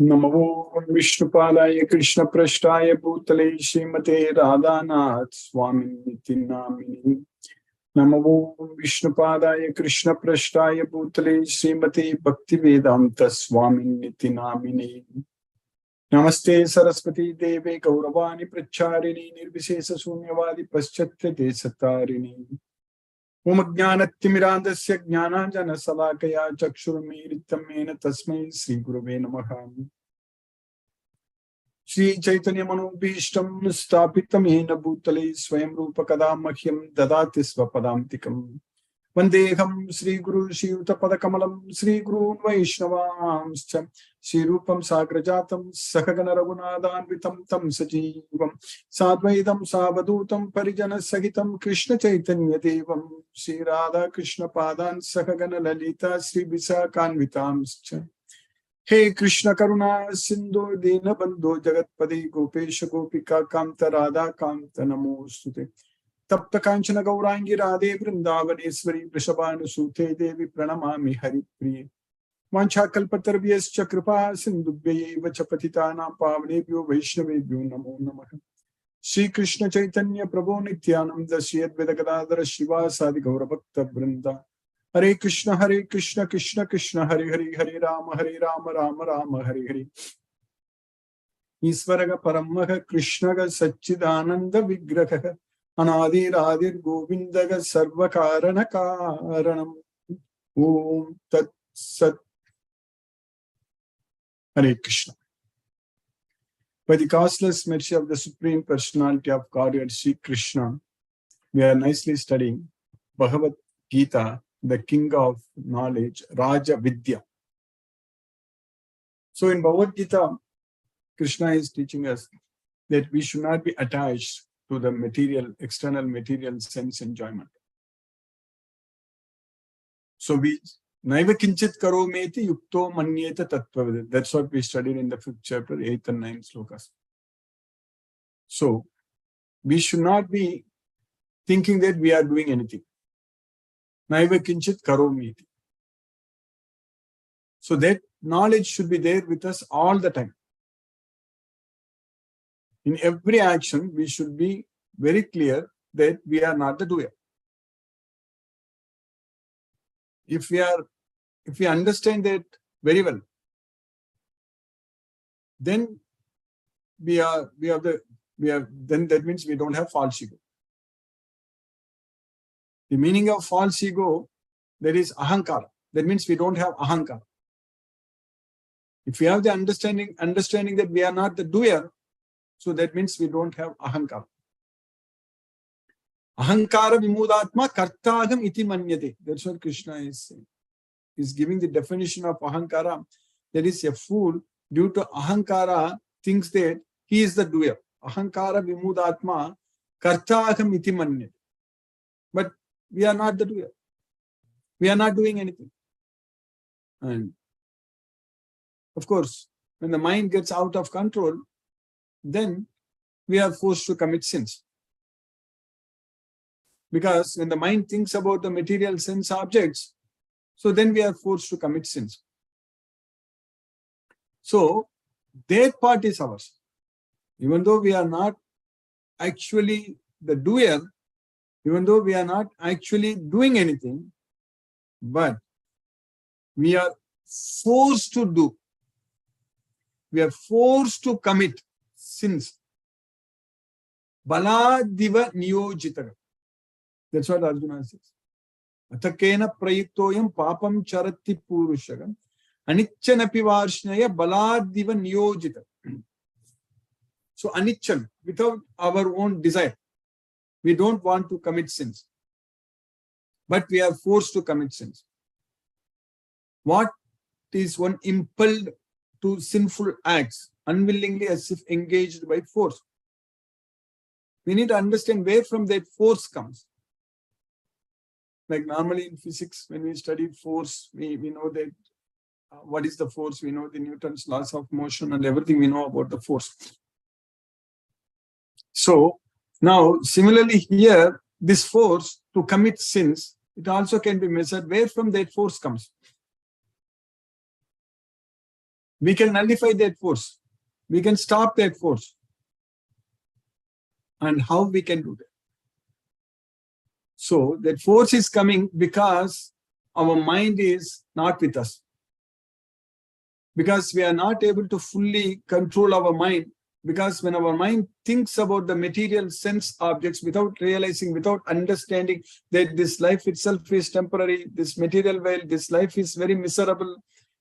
Namo Vishnupalaya Krishna Prashtaya Bhutale Srimate Radhanath Swamiti Namini. Namo Vishnupadaya Krishna Prashtaya Bhutale Srimate Bhaktivedanta Swamiti Namini. Namaste Saraswati Deve Gauravani Pracharini Nirvishesa Sunyavadi Paschatya Desatarini. Om Jnanatimirandasya Jnananjana Salakaya Chakshurmiritamena Tasmai Sri Gurave Namaha. Sri Chaitanya Manobhishtam Stapitam Hena Bhutale Swayam Rupa Kadamahyam Dadati Svapadamtikam. Vandeham Sri Guru Shiyuta Padakamalam Sri Guru Vaishnavamscha Sri Rupam Sagrajatam Sakagana Raghunadhanvitam Tam Sajivam Sadvaidam Savadutam Parijana Sagitam Krishna Chaitanya Devam Sri Radha Krishna Padan Sakagana Lalita Sri Visakanvitamscha. Hey Krishna Karuna Sindhu Dina Bandhu Jagatpade Gopesha Gopika Kamta Radha Kamta Namostute. Tapta Kanchana Gaurangi Radhe Vrindavaneshwari Vrishabhanu Sute Devi Pranamami Haripriye. Vancha Kalpatarvyascha Kripa Sindhubhye Vachapatitanam Pavnebhyo Vaishnavebhyo Namo Namaha. Sri Krishna Chaitanya Prabhu Nityananda Sri Advaita Gadadhara Shiva Sadi Gaura Bhakta Vrinda. Hare Krishna Krishna Krishna Hare Hare Hare Rama Rama Rama Hare Hare. Isvaraga Paramaha Krishnaga Satchidananda Vigraha. Anadi Radir Govindaga Sarvakarana Karanam. Om Tat Sat. Hare Krishna. By the causeless mercy of the Supreme Personality of Godhead, Sri Krishna, we are nicely studying Bhagavad Gita, the king of knowledge, Raja Vidya. So in Bhagavad Gita, Krishna is teaching us that we should not be attached to the material, external material sense enjoyment. So we Naiva kinchit karometi yukto manyeta tattvavid. That's what we studied in the 5th chapter, 8th and 9th slokas. So we should not be thinking that we are doing anything. Naiva kinchit karometi. So that knowledge should be there with us all the time. In every action, we should be very clear that we are not the doer. If we understand that very well, then then that means we don't have false ego. The meaning of false ego, there is ahankara. That means we don't have ahankara. If we have the understanding that we are not the doer, so that means we don't have ahankara. Ahankara vimudatma kartagam iti manyate. That's what Krishna is saying. He's giving the definition of ahankara. That is, a fool, due to ahankara, thinks that he is the doer. Ahankara vimudatma kartagam iti manyate. But we are not the doer. We are not doing anything. And of course, when the mind gets out of control, then we are forced to commit sins. Because when the mind thinks about the material sense objects, so then we are forced to commit sins. So that part is ours. Even though we are not actually the doer, even though we are not actually doing anything, but we are forced to do. We are forced to commit sins. Baladiva niyojitaga. That's what Arjuna says. Athakena prayuktoyam papam charati purushagam anichanapi varshnaya baladiva niyojita. So anichan, without our own desire, we don't want to commit sins. But we are forced to commit sins. What is one impelled to sinful acts, unwillingly as if engaged by force? We need to understand where from that force comes. Like normally in physics, when we study force, we know that what is the force? We know the Newton's laws of motion and everything we know about the force. So now, similarly here, this force to commit sins, it also can be measured where from that force comes. we can nullify that force. We can stop that force. And how we can do that? So that force is coming because our mind is not with us. Because we are not able to fully control our mind. Because when our mind thinks about the material sense objects without realizing, without understanding that this life itself is temporary, this material world, this life is very miserable,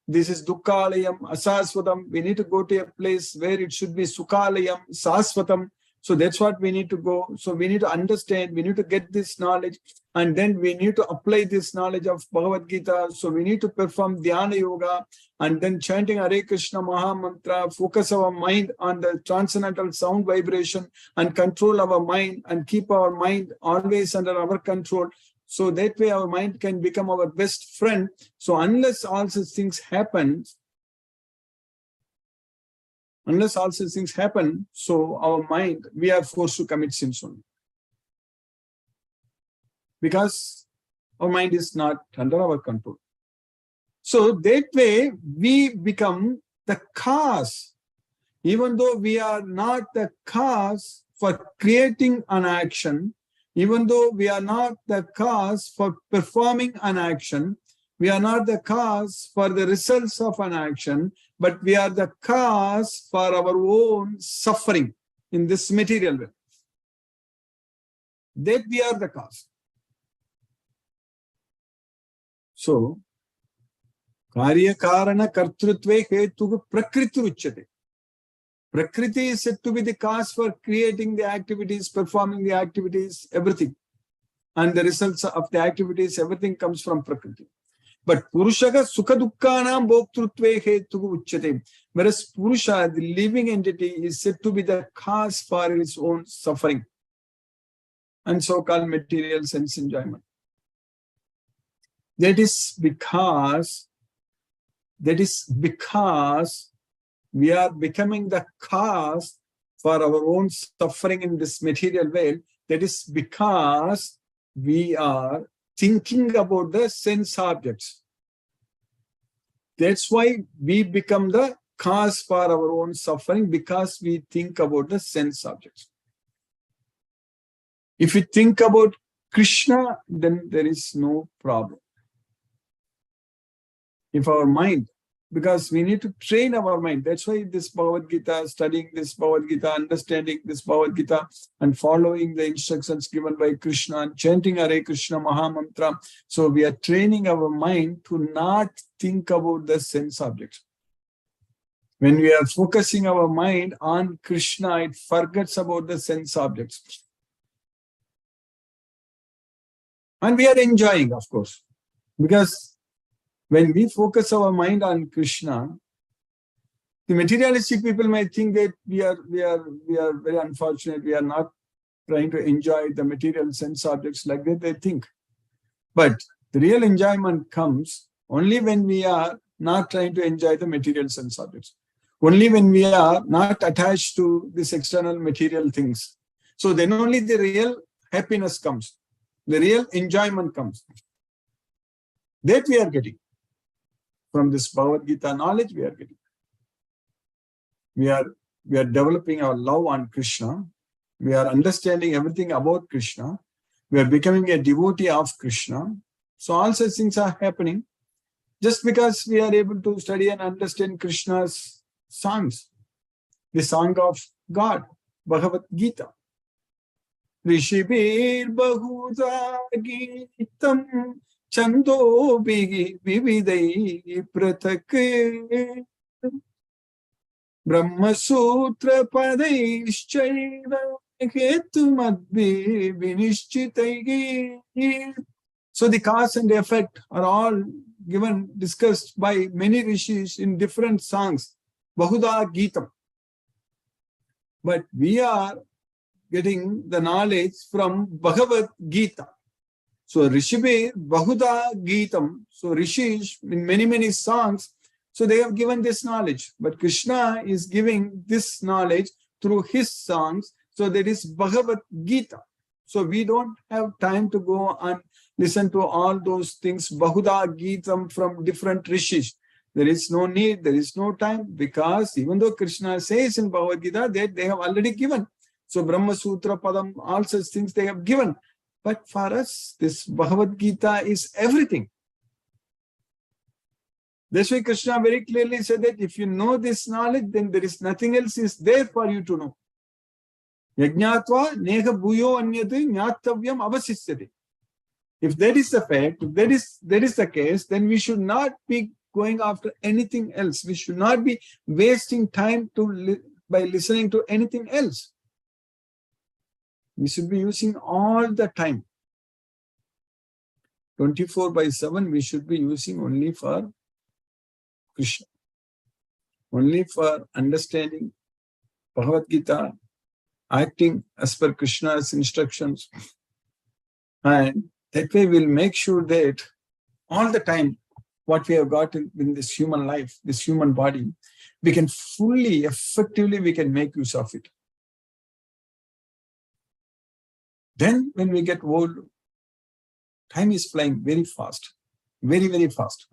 this is dukkhalayam, asasvatam, we need to go to a place where it should be sukhalayam, sasvatam. So that's what we need to go. So we need to understand, we need to get this knowledge, and then we need to apply this knowledge of Bhagavad Gita. So we need to perform Dhyana Yoga, and then chanting Hare Krishna Maha Mantra, focus our mind on the transcendental sound vibration and control our mind and keep our mind always under our control. So that way our mind can become our best friend. So unless all such things happen, so our mind, we are forced to commit sins only. Because our mind is not under our control. So that way we become the cause. Even though we are not the cause for creating an action, even though we are not the cause for performing an action, we are not the cause for the results of an action, but we are the cause for our own suffering in this material world. That we are the cause. So, Karya Karana Kartrutve Hetugu Prakriti Uchyate. Prakriti is said to be the cause for creating the activities, performing the activities, everything. And the results of the activities, everything comes from Prakriti. But Purushaga Sukha Dukkhanam Bhoktrutve Hetugu Uchyate. Whereas Purusha, the living entity, is said to be the cause for its own suffering and so-called material sense enjoyment. That is because we are becoming the cause for our own suffering in this material world. That is because we are thinking about the sense objects. That's why we become the cause for our own suffering, because we think about the sense objects. If we think about Krishna, then there is no problem. If our mind, because we need to train our mind. That's why this Bhagavad Gita, studying this Bhagavad Gita, understanding this Bhagavad Gita, and following the instructions given by Krishna, and chanting Hare Krishna Maha Mantra. So we are training our mind to not think about the sense objects. When we are focusing our mind on Krishna, it forgets about the sense objects. And we are enjoying, of course, because when we focus our mind on Krishna, the materialistic people might think that we are very unfortunate. We are not trying to enjoy the material sense objects like that they think. But the real enjoyment comes only when we are not trying to enjoy the material sense objects. Only when we are not attached to these external material things. So then only the real happiness comes. The real enjoyment comes. That we are getting. From this Bhagavad Gita knowledge, we are getting. We are developing our love on Krishna. We are understanding everything about Krishna. We are becoming a devotee of Krishna. So all such things are happening just because we are able to study and understand Krishna's songs. The song of God, Bhagavad Gita. Rishibir Bahuda Gitam Chando Bigi Vividai Pratak Brahma Sutra Padaishchaiva Hetumadbi Vinishchitagi. So the cause and the effect are all discussed by many rishis in different songs. Bahuda Gitam. But we are getting the knowledge from Bhagavad Gita. So Rishibhe Bahuda Gitam. So rishis in many songs, so they have given this knowledge. But Krishna is giving this knowledge through his songs. So that is Bhagavad Gita. So we don't have time to go and listen to all those things, Bahuda Gitam from different rishis. There is no need, there is no time, because even though Krishna says in Bhagavad Gita that they have already given. So Brahma Sutra, Padam, all such things they have given. But for us, this Bhagavad Gita is everything. That's why Krishna very clearly said that if you know this knowledge, then there is nothing else is there for you to know. Yajñātva neha bhuyo anyate ñātavyam avasisyate. If that is the fact, if that is the case, then we should not be going after anything else. We should not be wasting time by listening to anything else. We should be using all the time. 24/7 we should be using only for Krishna. Only for understanding Bhagavad Gita, acting as per Krishna's instructions. And that way we'll make sure that all the time what we have got in this human life, this human body, we can fully, effectively, we can make use of it. Then when we get old, time is flying very fast, very, very fast.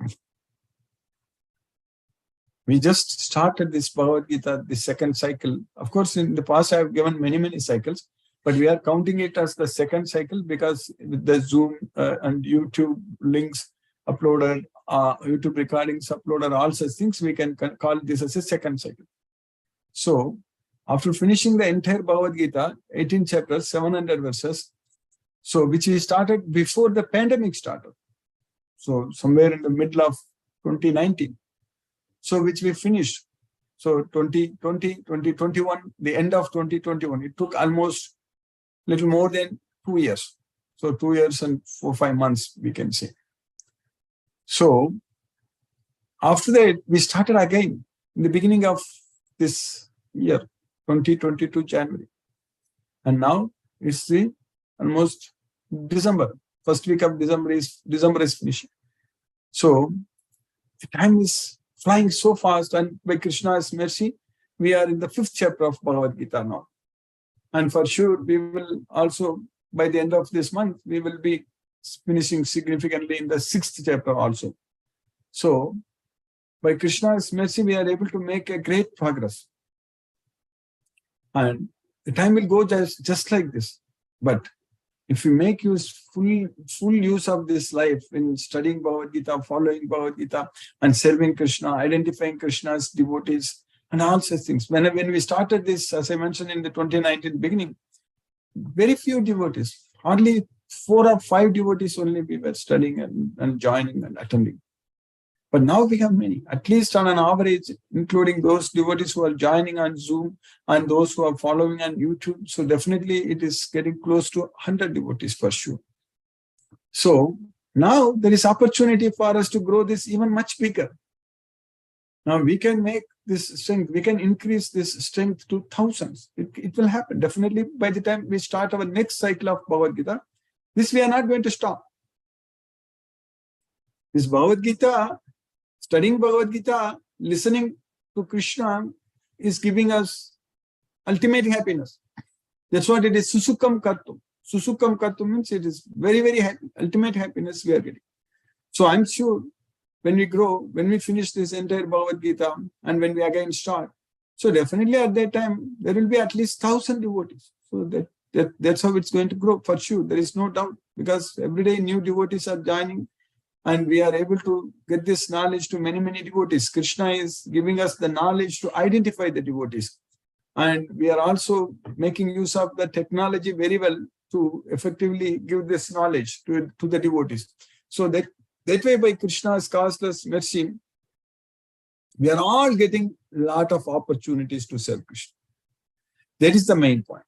We just started this Bhagavad Gita, the second cycle. Of course, in the past I have given many, many cycles, but we are counting it as the second cycle because with the Zoom and YouTube links uploaded, YouTube recordings uploaded, all such things, we can call this as a second cycle. So, after finishing the entire Bhagavad Gita, 18 chapters, 700 verses, so which we started before the pandemic started. So, somewhere in the middle of 2019. So, which we finished. So, 2020, 2021, the end of 2021, it took almost little more than 2 years. So, 2 years and 4-5 months, we can say. So, after that, we started again in the beginning of this year, 2022 January. And now it's the almost December. First week of December is finishing. So, the time is flying so fast, and by Krishna's mercy, we are in the 5th chapter of Bhagavad Gita now. And for sure, we will also, by the end of this month, we will be finishing significantly in the 6th chapter also. So, by Krishna's mercy, we are able to make a great progress. And the time will go just like this. But if we make full use of this life in studying Bhagavad Gita, following Bhagavad Gita, and serving Krishna, identifying Krishna's devotees, and all such things. When we started this, as I mentioned in the 2019 beginning, very few devotees, hardly 4 or 5 devotees only we were studying and joining and attending. But now we have many, at least on an average, including those devotees who are joining on Zoom and those who are following on YouTube. So definitely it is getting close to 100 devotees for sure. So now there is opportunity for us to grow this even much bigger. Now we can make this strength, we can increase this strength to thousands. It will happen. Definitely by the time we start our next cycle of Bhagavad Gita, this we are not going to stop. This Bhagavad Gita, studying Bhagavad Gita, listening to Krishna is giving us ultimate happiness. That's what it is, Susukam Kartum. Susukam Kartum means it is very, very happy, ultimate happiness we are getting. So I'm sure when we grow, when we finish this entire Bhagavad Gita, and when we again start, so definitely at that time, there will be at least 1,000 devotees. So that's how it's going to grow for sure. There is no doubt, because every day new devotees are joining, and we are able to get this knowledge to many, many devotees. Krishna is giving us the knowledge to identify the devotees. And we are also making use of the technology very well to effectively give this knowledge to the devotees. So that way, by Krishna's causeless mercy, we are all getting a lot of opportunities to serve Krishna. That is the main point.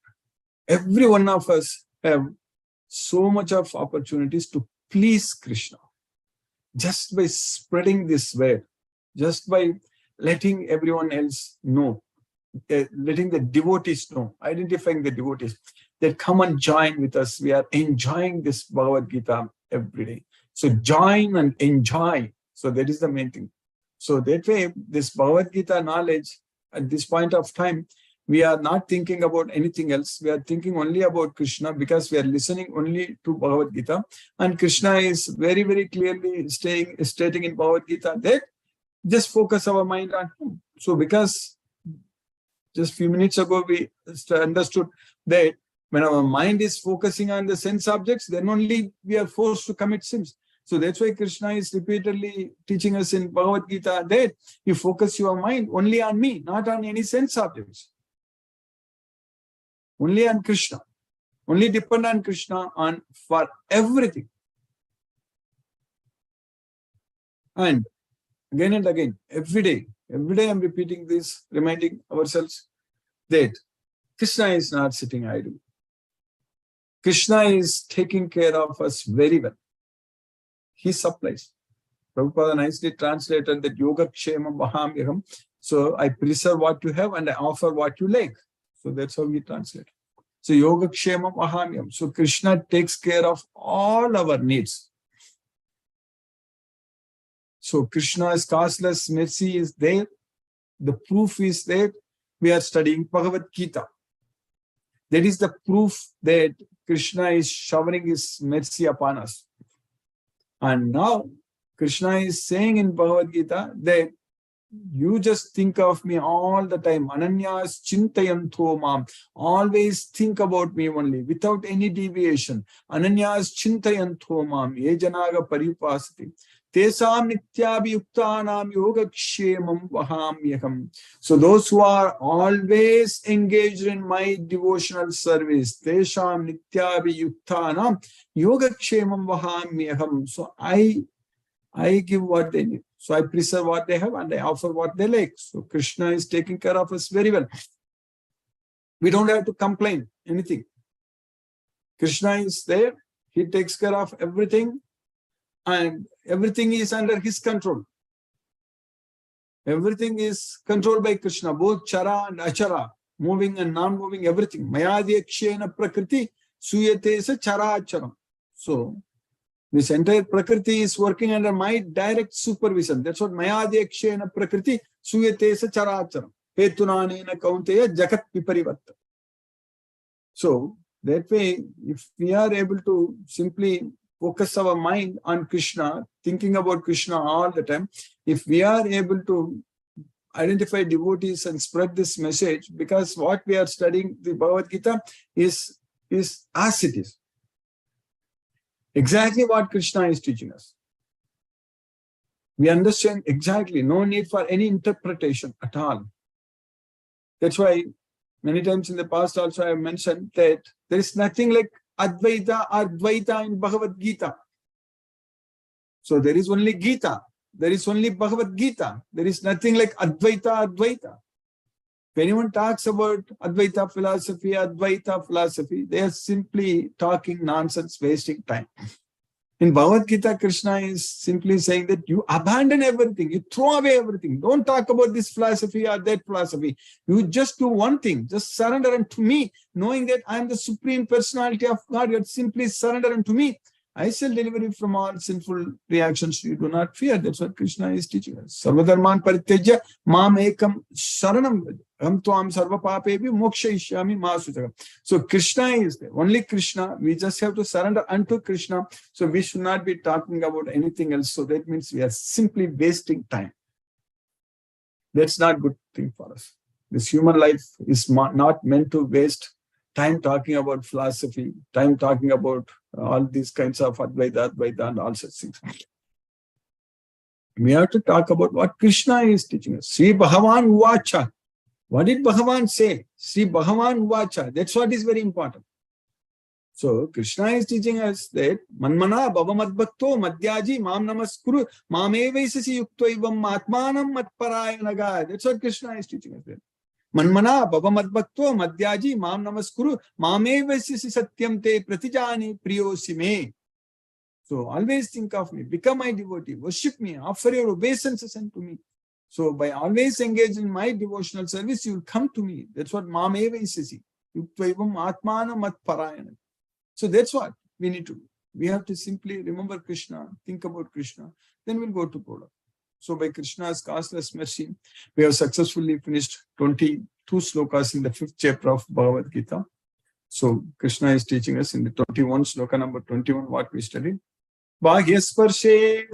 Every one of us have so much of opportunities to please Krishna. Just by spreading this word, just by letting everyone else know, letting the devotees know, identifying the devotees, that come and join with us. We are enjoying this Bhagavad Gita every day. So join and enjoy. So that is the main thing. So that way, this Bhagavad Gita knowledge at this point of time, we are not thinking about anything else. We are thinking only about Krishna, because we are listening only to Bhagavad Gita. And Krishna is very, very clearly stating in Bhagavad Gita that just focus our mind on Him. So because just few minutes ago we understood that when our mind is focusing on the sense objects, then only we are forced to commit sins. So that's why Krishna is repeatedly teaching us in Bhagavad Gita that you focus your mind only on me, not on any sense objects. Only on Krishna. Only depend on Krishna for everything. And again, every day I'm repeating this, reminding ourselves that Krishna is not sitting idle. Krishna is taking care of us very well. He supplies. Prabhupada nicely translated that Yoga Kshema Mahamyaham. So I preserve what you have and I offer what you lack. So that's how we translate. So Yoga Kshema Mahamyaham. So Krishna takes care of all our needs. So Krishna's causeless mercy is there. The proof is that we are studying Bhagavad Gita. That is the proof that Krishna is showering his mercy upon us. And now Krishna is saying in Bhagavad Gita that you just think of me all the time. Ananyas chintayanto mam. Always think about me only, without any deviation. Ananyas chintayanto mam. Yejanaga paripasati. Tesam nityabhiyuktanam yogakshemam vahamyaham. So those who are always engaged in my devotional service, tesam nityabhiyuktanam yogakshemam vahamyaham. So I give what they need. So I preserve what they have and I offer what they lack. So Krishna is taking care of us very well. We don't have to complain anything. Krishna is there. He takes care of everything. And everything is under his control. Everything is controlled by Krishna, both chara and achara, moving and non-moving, everything. Mayadhyakshena prakriti suyate sa chara acharam. So this entire prakriti is working under my direct supervision. That's what Mayadhyakshena prakriti suyate sa chara acharam. Petunanena kaunteya jagat viparivatta. So that way, if we are able to simply focus our mind on Krishna, thinking about Krishna all the time, if we are able to identify devotees and spread this message, because what we are studying, the Bhagavad Gita, is as it is. Exactly what Krishna is teaching us. We understand exactly, no need for any interpretation at all. That's why many times in the past also I have mentioned that there is nothing like Advaita or Dvaita in Bhagavad Gita. So there is only Gita. There is only Bhagavad Gita. There is nothing like Advaita. If anyone talks about Advaita philosophy, they are simply talking nonsense, wasting time. In Bhagavad Gita, Krishna is simply saying that you abandon everything, you throw away everything. Don't talk about this philosophy or that philosophy. You just do one thing, just surrender unto me, knowing that I am the Supreme Personality of God. You simply surrender unto me. I shall deliver you from all sinful reactions. You do not fear. That's what Krishna is teaching us. Sarvadharman parityajya mam ekam sharanam aham tvam sarva papebi mokshayishyami ma sujagam. So Krishna is there. Only Krishna. We just have to surrender unto Krishna. So we should not be talking about anything else. So that means we are simply wasting time. That's not a good thing for us. This human life is not meant to waste time talking about philosophy, time talking about all these kinds of Advaita and all such things. We have to talk about what Krishna is teaching us. Sri Bhagavan Uvacha. What did Bhagavan say? Sri Bhagavan Uvacha. That's what is very important. So Krishna is teaching us that Manmana Bhavamadbhakto Madhyaji Mam Namaskuru Mamevaisasi Yukto Ivam Atmanam Matparayanaga. That's what Krishna is teaching us. Manmana Bhavamadbhakto Madhyaji Mam Namaskuru Mamevaisasi Satyam Te Pratijani Priyosime. So always think of me, become my devotee, worship me, offer your obeisances unto me. So by always engage in my devotional service, you will come to me. That's what Mamevaisasi Yukto Ivam Atmanam Matparayanaga. So that's what we need to do. We have to simply remember Krishna, think about Krishna, then we'll go to Gola. So by Krishna's causeless mercy, we have successfully finished 22 slokas in the 5th chapter of Bhagavad Gita. So Krishna is teaching us in the 21 sloka number 21 what we studied. Bhagyasparshe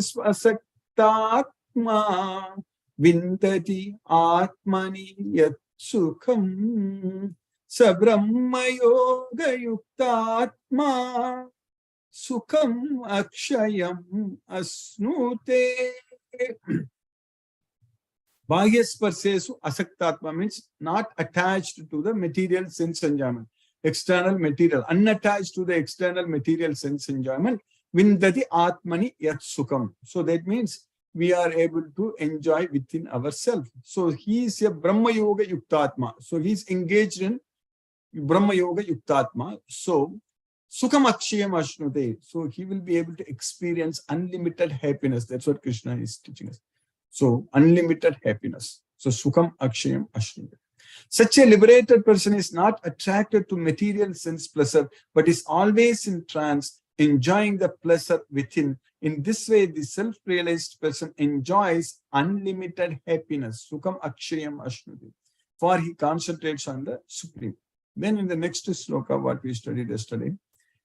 svasaktatma Vindati Atmani Yat Sukham Sa Brahma Yoga Yuktatma Sukham Akshayam Asnute. Bahyasparsesu asaktatma means not attached to the material sense enjoyment. External material, unattached to the external material sense enjoyment. Vindati atmani yat sukham. So that means we are able to enjoy within ourselves. So he is a Brahma Yoga Yuktatma. So he is engaged in Brahma Yoga Yuktatma. So Sukham Akshayam Ashnute. So he will be able to experience unlimited happiness. That's what Krishna is teaching us. So unlimited happiness. So Sukham Akshayam Ashnute. Such a liberated person is not attracted to material sense pleasure, but is always in trance, enjoying the pleasure within. In this way, the self-realized person enjoys unlimited happiness. Sukham Akshayam Ashnute. For he concentrates on the Supreme. Then in the next sloka, what we studied yesterday,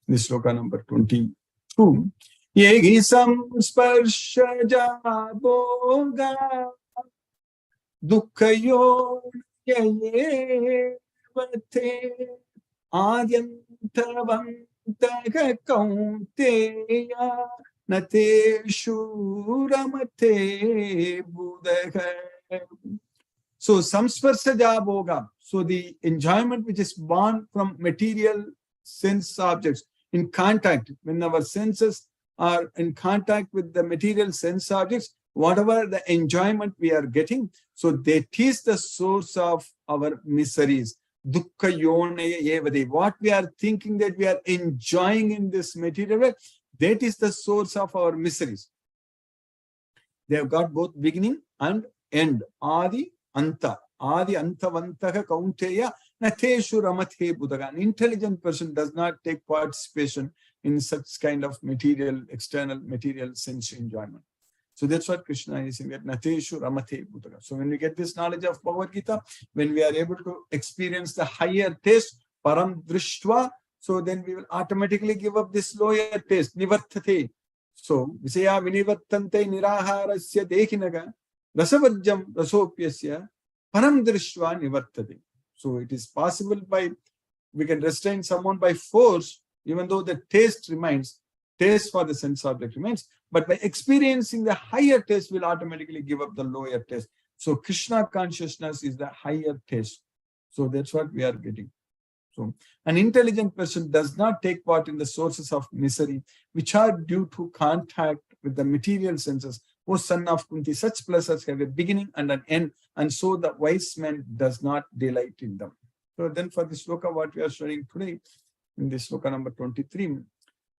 this sloka number 22, Yegi samsparshaja bhoga dukhayo yayevate adyantavantaka kaunteya nateshu ramate buddha. So samsparsaja bhoga. So the enjoyment which is born from material sense objects in contact, when our senses are in contact with the material sense objects, whatever the enjoyment we are getting, so that is the source of our miseries. Dukkha yonaya evade. What we are thinking that we are enjoying in this material world, that is the source of our miseries. They have got both beginning and end. Adi anta. Adi antavantaha kaunteya nateshu ramathe buddha. An intelligent person does not take participation in such kind of material, external material sense enjoyment. So that's what Krishna is saying, that nateshu ramathe buddha. So when we get this knowledge of Bhagavad Gita, when we are able to experience the higher taste, param drishtva, so then we will automatically give up this lower taste, nivartate. So visaya vinivartante niraharasya dekinaga rasavajjam rasopyasya param drishtva nivartate. So it is possible by, we can restrain someone by force, even though the taste remains, taste for the sense object remains, but by experiencing the higher taste, we'll automatically give up the lower taste. So Krishna consciousness is the higher taste. So that's what we are getting. So an intelligent person does not take part in the sources of misery, which are due to contact with the material senses. O son of Kunti, such pleasures have a beginning and an end, and so the wise man does not delight in them. So then for the sloka, what we are studying today, in this sloka number 23,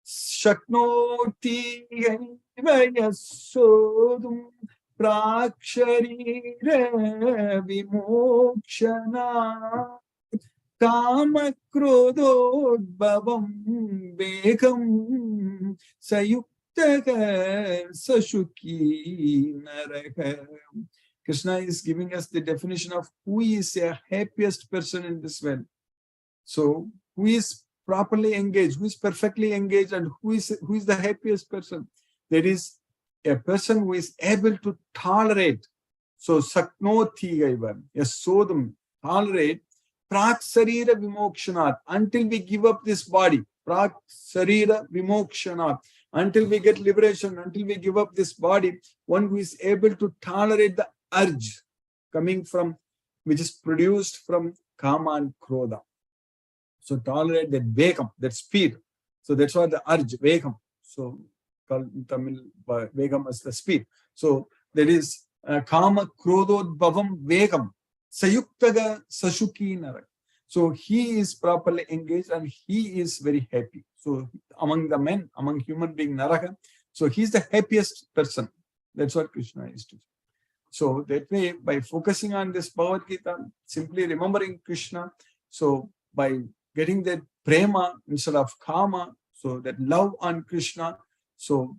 Shaknoti yasodum praksharira vimokshana Kama krododbhavam vekam sayuktaka sashuki naraka. Krishna is giving us the definition of who is a happiest person in this world. So who is properly engaged, who is perfectly engaged, and who is the happiest person? That is a person who is able to tolerate. So saknoti gaiva, yasodam, tolerate Prak Sarira Vimokshanat, until we give up this body. Prak Sarira Vimokshanat, until we get liberation, until we give up this body, one who is able to tolerate the urge coming from, which is produced from Kama and Krodha. So tolerate that Vekam, that speed. So that's what the urge, Vekam. So called in Tamil, Vekam is the speed. So there is Kama Krododbhavam Vekam. Sayuktaga Sashuki Narak. So he is properly engaged and he is very happy. So among the men, among human being Naraka, so he is the happiest person. That's what Krishna is teaching. So that way, by focusing on this Bhagavad Gita, simply remembering Krishna, so by getting that prema instead of kama, so that love on Krishna, so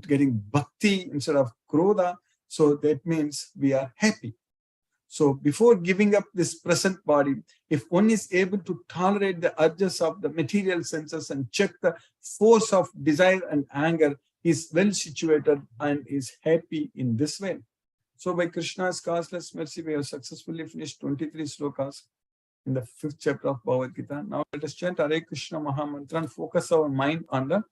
getting bhakti instead of krodha, so that means we are happy. So before giving up this present body, if one is able to tolerate the urges of the material senses and check the force of desire and anger, he is well situated and is happy in this way. So by Krishna's causeless mercy, we have successfully finished 23 slokas in the 5th chapter of Bhagavad Gita. Now let us chant Hare Krishna Mahamantra and focus our mind on the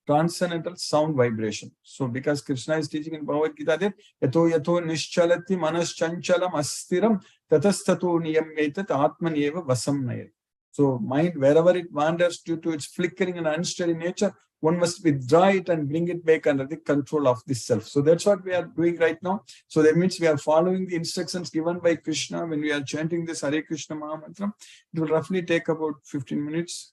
transcendental sound vibration. So because Krishna is teaching in Bhagavad Gita that yato yato nischalati manas chanchalam astiram tatastato niyamyetat atmanyeva vasam nayat. So mind, wherever it wanders due to its flickering and unsteady nature, one must withdraw it and bring it back under the control of the self. So that's what we are doing right now. So that means we are following the instructions given by Krishna when we are chanting this Hare Krishna Mahamantra. It will roughly take about 15 minutes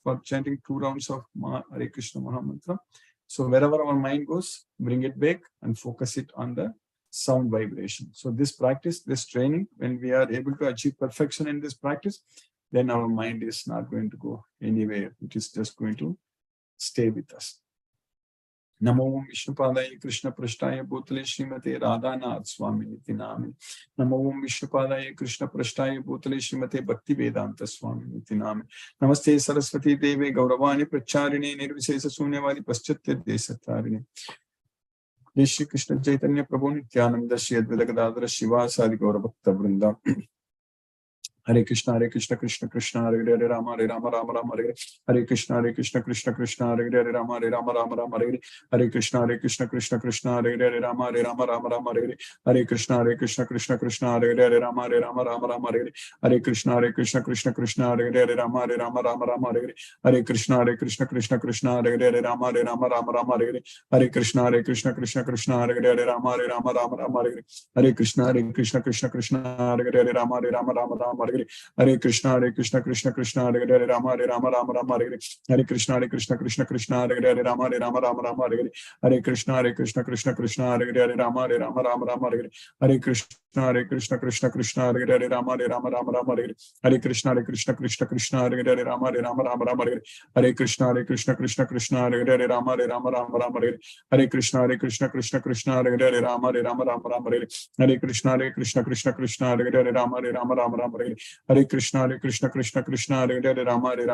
for chanting 2 rounds of Hare Krishna Mahamantra. So wherever our mind goes, bring it back and focus it on the sound vibration. So this practice, this training, when we are able to achieve perfection in this practice, then our mind is not going to go anywhere. It is just going to stay with us. Namo Vishnupadaya Krishna Prashtaya Bhutale Srimate Radhanath Swami Niti Name. Namo Vishnupadaya Krishna Prashtaya Bhutale Srimate Bhakti Vedanta Swami Niti Name. Namaste Saraswati Deve Gauravani Pracharine Nirvisesa Sunyavadi Paschatya Desatarine. Shri Krishna Chaitanya Prabhu Nityananda Shri Advaita Gadadhara Shivasadi Gauravakta Vrinda. Hare Krishna Krishna Krishna Hare Hare Rama Rama Rama Hare Hare Krishna Krishna Krishna Hare Hare Rama Rama Hare Hare Krishna Krishna Krishna Hare Hare Rama Rama Hare Hare Krishna Krishna Krishna Hare Hare Rama Rama Hare Hare Krishna Krishna Krishna Hare Hare Rama Rama Hare Hare Krishna Krishna Krishna Hare Hare Rama Rama Hare Hare Krishna Krishna Krishna Hare Hare Rama Rama Hare Hare Krishna Krishna Krishna Hare Hare Rama Rama Hare Krishna Krishna Krishna Hare Hare Rama Rama Hare Hare Krishna Krishna Krishna Hare Hare Rama Rama Hare Hare Krishna Krishna Krishna Hare Hare Rama Rama Hare Hare Krishna Krishna Krishna Hare Hare Rama Rama Hare Hare Krishna Krishna Krishna Hare Hare Rama Rama Hare Hare Krishna Krishna Krishna Hare Hare Rama Rama Hare Hare Krishna Krishna Krishna Hare Hare Rama Rama Hare Hare Krishna Krishna Krishna Hare Hare Rama Rama Hare Hare Krishna Krishna Krishna Hare Hare Rama Rama Hare Hare Krishna Krishna Krishna Hare Hare Rama Rama Hare Hare Krishna Krishna Krishna Hare Hare Rama Rama Hare Hare Krishna Krishna Krishna Hare Hare Rama Hare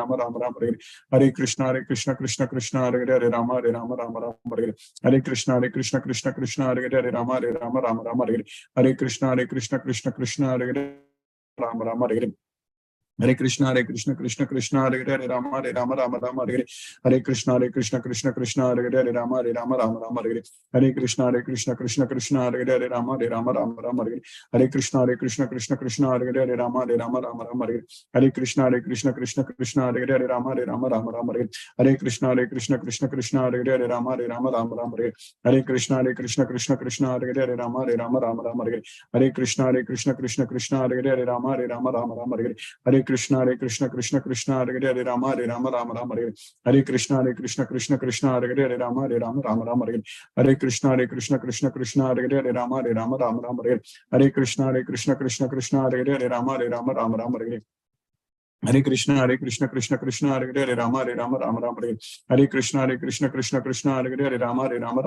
Hare Krishna Krishna Krishna Hare Hare Rama Rama Hare Hare Krishna Krishna Krishna Hare Hare Rama Rama Hare Hare Krishna Krishna Krishna Hare Hare Rama Rama Hare Hare Krishna Krishna Krishna Hare Hare Rama Rama Hare Hare Krishna Krishna Krishna Hare Hare Rama Rama Hare Hare Krishna Krishna Krishna Hare Hare Rama Rama Hare Hare Krishna Krishna Krishna Hare Hare Rama Rama Hare Hare Krishna Krishna Krishna Hare Hare Rama Rama Hare Hare Krishna Krishna Krishna Hare Hare Rama Rama Hare Hare Krishna Krishna Krishna Hare Hare Rama Rama Hare Hare Krishna Krishna Krishna Hare Hare Rama Rama Hare Hare Krishna Krishna Krishna Hare Hare Rama Rama Hare Hare Krishna Krishna Krishna Hare Hare Rama Rama Hare Hare Krishna Krishna Krishna Hare Hare Rama Rama Hare Hare Krishna Krishna Krishna Hare Hare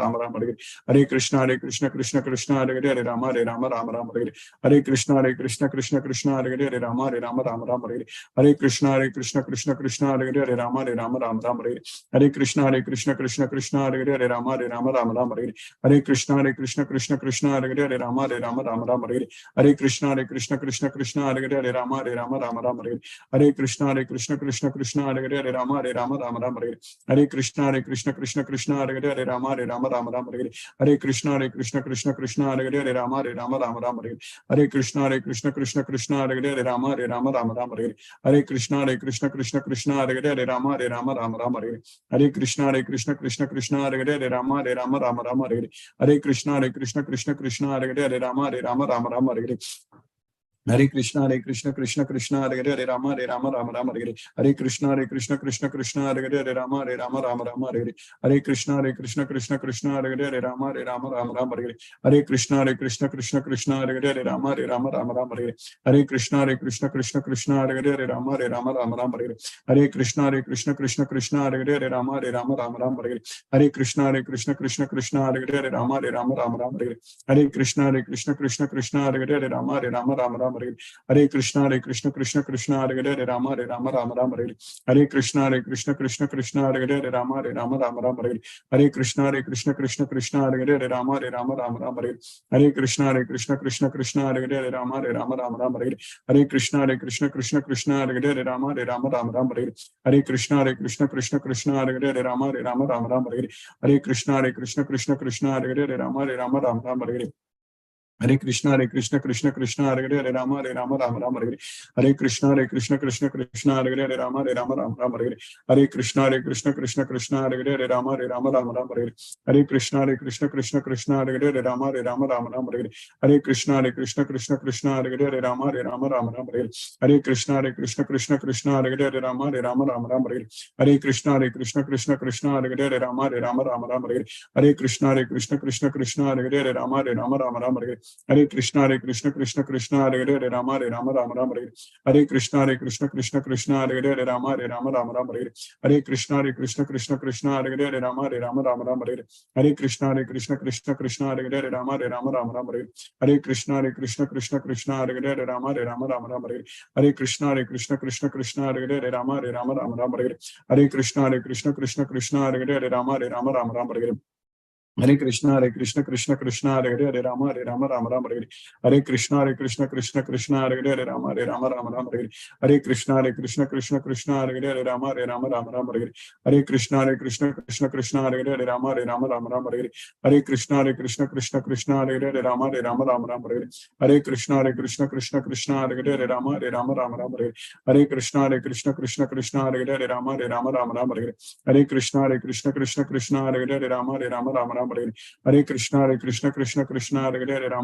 Rama Rama Hare Hare Krishna Krishna Krishna Hare Hare Rama Rama Hare Hare Krishna Krishna Krishna Hare Hare Rama Rama Hare Hare Krishna Krishna Krishna Hare Hare Rama Rama Hare Hare Krishna Krishna Krishna Hare Hare Rama Rama Hare Hare Krishna Krishna Krishna Hare Hare Rama Rama Hare Hare Krishna Krishna Krishna Hare Hare Rama Rama Hare Hare Krishna Krishna Krishna Hare Hare Rama Rama Hare Hare Krishna Krishna Krishna Hare Hare Rama Rama Hare Hare Krishna Krishna Krishna Hare Hare Rama Rama Hare Hare Krishna Krishna Krishna Hare Hare Rama Rama Hare Hare Krishna Krishna Krishna Hare Hare Rama Rama Hare Hare Krishna Krishna Krishna Hare Hare Rama Rama Hare Hare Krishna Krishna Krishna Hare Hare Rama Rama Hare Hare Krishna Krishna Krishna Hare Hare Rama Rama Hare Hare Krishna Krishna Krishna Hare Hare Rama Rama Hare Hare Krishna Krishna Krishna Hare Hare Rama Rama Hare Hare Krishna Krishna Krishna Hare Hare Rama Rama Hare Hare Krishna Krishna Krishna Hare Hare Rama Rama Hare Hare Krishna Krishna Krishna Hare Hare Rama Rama Hare Hare Krishna Krishna Krishna Hare Hare Rama Rama Rama Hare Hare Krishna Krishna Krishna Hare Hare Rama Rama Rama Hare Hare Krishna Krishna Krishna Hare Hare Rama Rama Hare Hare Krishna Krishna Krishna Hare Hare Rama Rama Hare Hare Krishna Krishna Hare Hare Rama Rama Hare Hare Krishna Krishna Hare Hare Rama Rama Hare Hare Krishna Krishna Hare Hare Rama Rama Hare Hare Krishna Krishna Hare Hare Rama Rama Hare Hare Krishna Krishna Hare Hare Rama Rama Hare Hare Krishna Krishna Hare Hare Rama Rama Hare Hare Krishna Krishna Hare Hare Rama Rama Hare Hare Krishna Krishna Hare Hare Rama Rama Hare Hare Krishna Krishna Hare Hare Rama Rama Hare Hare Krishna Krishna Hare Hare Rama Rama Hare Hare Krishna Krishna Hare Hare Rama Rama Hare Hare Krishna Krishna Hare Hare Rama Rama Hare Hare Krishna Krishna Hare Hare Rama Rama Hare Hare Krishna Krishna Hare Hare Rama Rama Hare Hare Krishna Krishna Hare Hare Rama Rama Hare Hare Krishna Krishna Hare Hare Rama Rama Hare Hare Krishna Krishna Hare Hare Rama Rama Hare Hare Krishna Krishna Hare Hare Rama Rama Hare Hare Krishna Krishna Hare Hare Rama Rama Hare Hare Krishna Krishna Hare Hare Rama Rama Hare Hare Krishna Krishna Hare Hare Rama Rama Hare Hare Krishna Krishna Hare Hare Rama Rama Hare Hare Krishna Krishna Hare Hare Rama Rama Hare Hare Krishna Krishna Hare Hare Rama Rama Hare Hare Krishna Krishna Hare Hare Rama Rama Hare Hare Krishna Krishna Hare Hare Rama Rama Hare Hare Krishna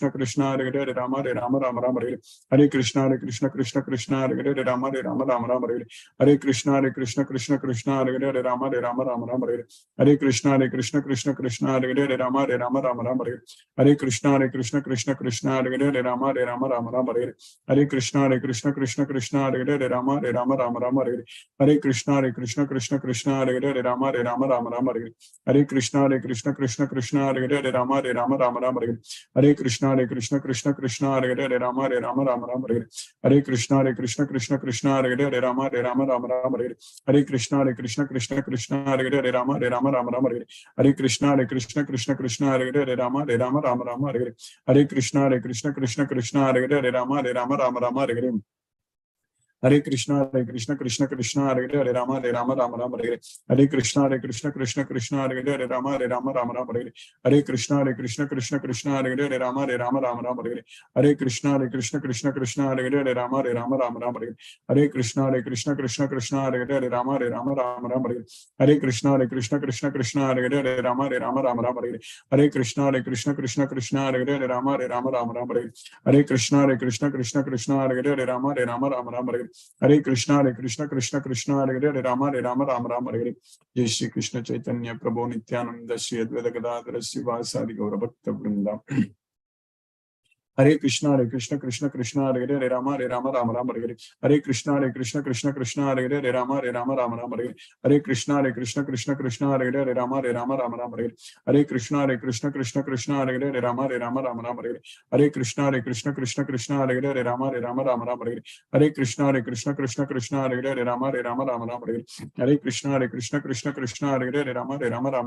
Krishna Hare Hare Rama Rama Hare Krishna Krishna Hare Hare Rama Rama Hare Hare Krishna Krishna Hare Hare Rama Rama Hare Hare Krishna Krishna Hare Hare Rama Rama Hare Hare Krishna Krishna Hare Hare Rama Rama Hare Hare Krishna Krishna Hare Hare Rama Rama Hare Hare Krishna Krishna Hare Hare Rama Rama Hare Hare Krishna Krishna Hare Hare Rama Rama Hare Hare Krishna Krishna Hare Hare Rama Rama Hare Hare Krishna Krishna Hare Hare Rama Rama Hare Hare Krishna Krishna Hare Hare Rama Rama Hare Hare Krishna Krishna Hare Hare Rama Rama Hare Hare Krishna Krishna Hare Hare Rama Rama Hare Hare Krishna Krishna Hare Hare Rama Rama Hare Hare Krishna Krishna Hare Hare Rama Rama Hare Hare Krishna Krishna Hare Hare Rama Rama Hare Hare Krishna Krishna Hare Hare Rama Rama Hare Hare Krishna Krishna Hare Hare Rama Rama Hare Hare Krishna Krishna Hare Hare Rama Rama Hare Hare Krishna Krishna Hare Hare Rama Rama Hare Hare Krishna Krishna Hare Hare Rama Rama Hare Hare Krishna Krishna Hare Hare Rama Rama Hare Hare Krishna Krishna Hare Hare Rama Rama Hare Hare Krishna Krishna Hare Hare Rama Rama Hare Jai Shri Krishna Chaitanya Prabhu Nityananda Shri Advaita Gadadhara Sivasadi Gaura Bhakta Vrinda Hare Krishna Krishna Hare Hare Rama Rama Hare Hare Krishna Krishna Hare Hare Rama Rama Hare Hare Krishna Krishna Hare Hare Rama Rama Hare Hare Krishna Krishna Hare Hare Rama Rama Hare Hare Krishna Krishna Hare Hare Rama Rama Hare Hare Krishna Krishna Hare Hare Rama Rama Hare Hare Krishna Krishna Hare Hare Rama Rama Hare Hare Krishna Krishna Hare Hare Rama Rama Hare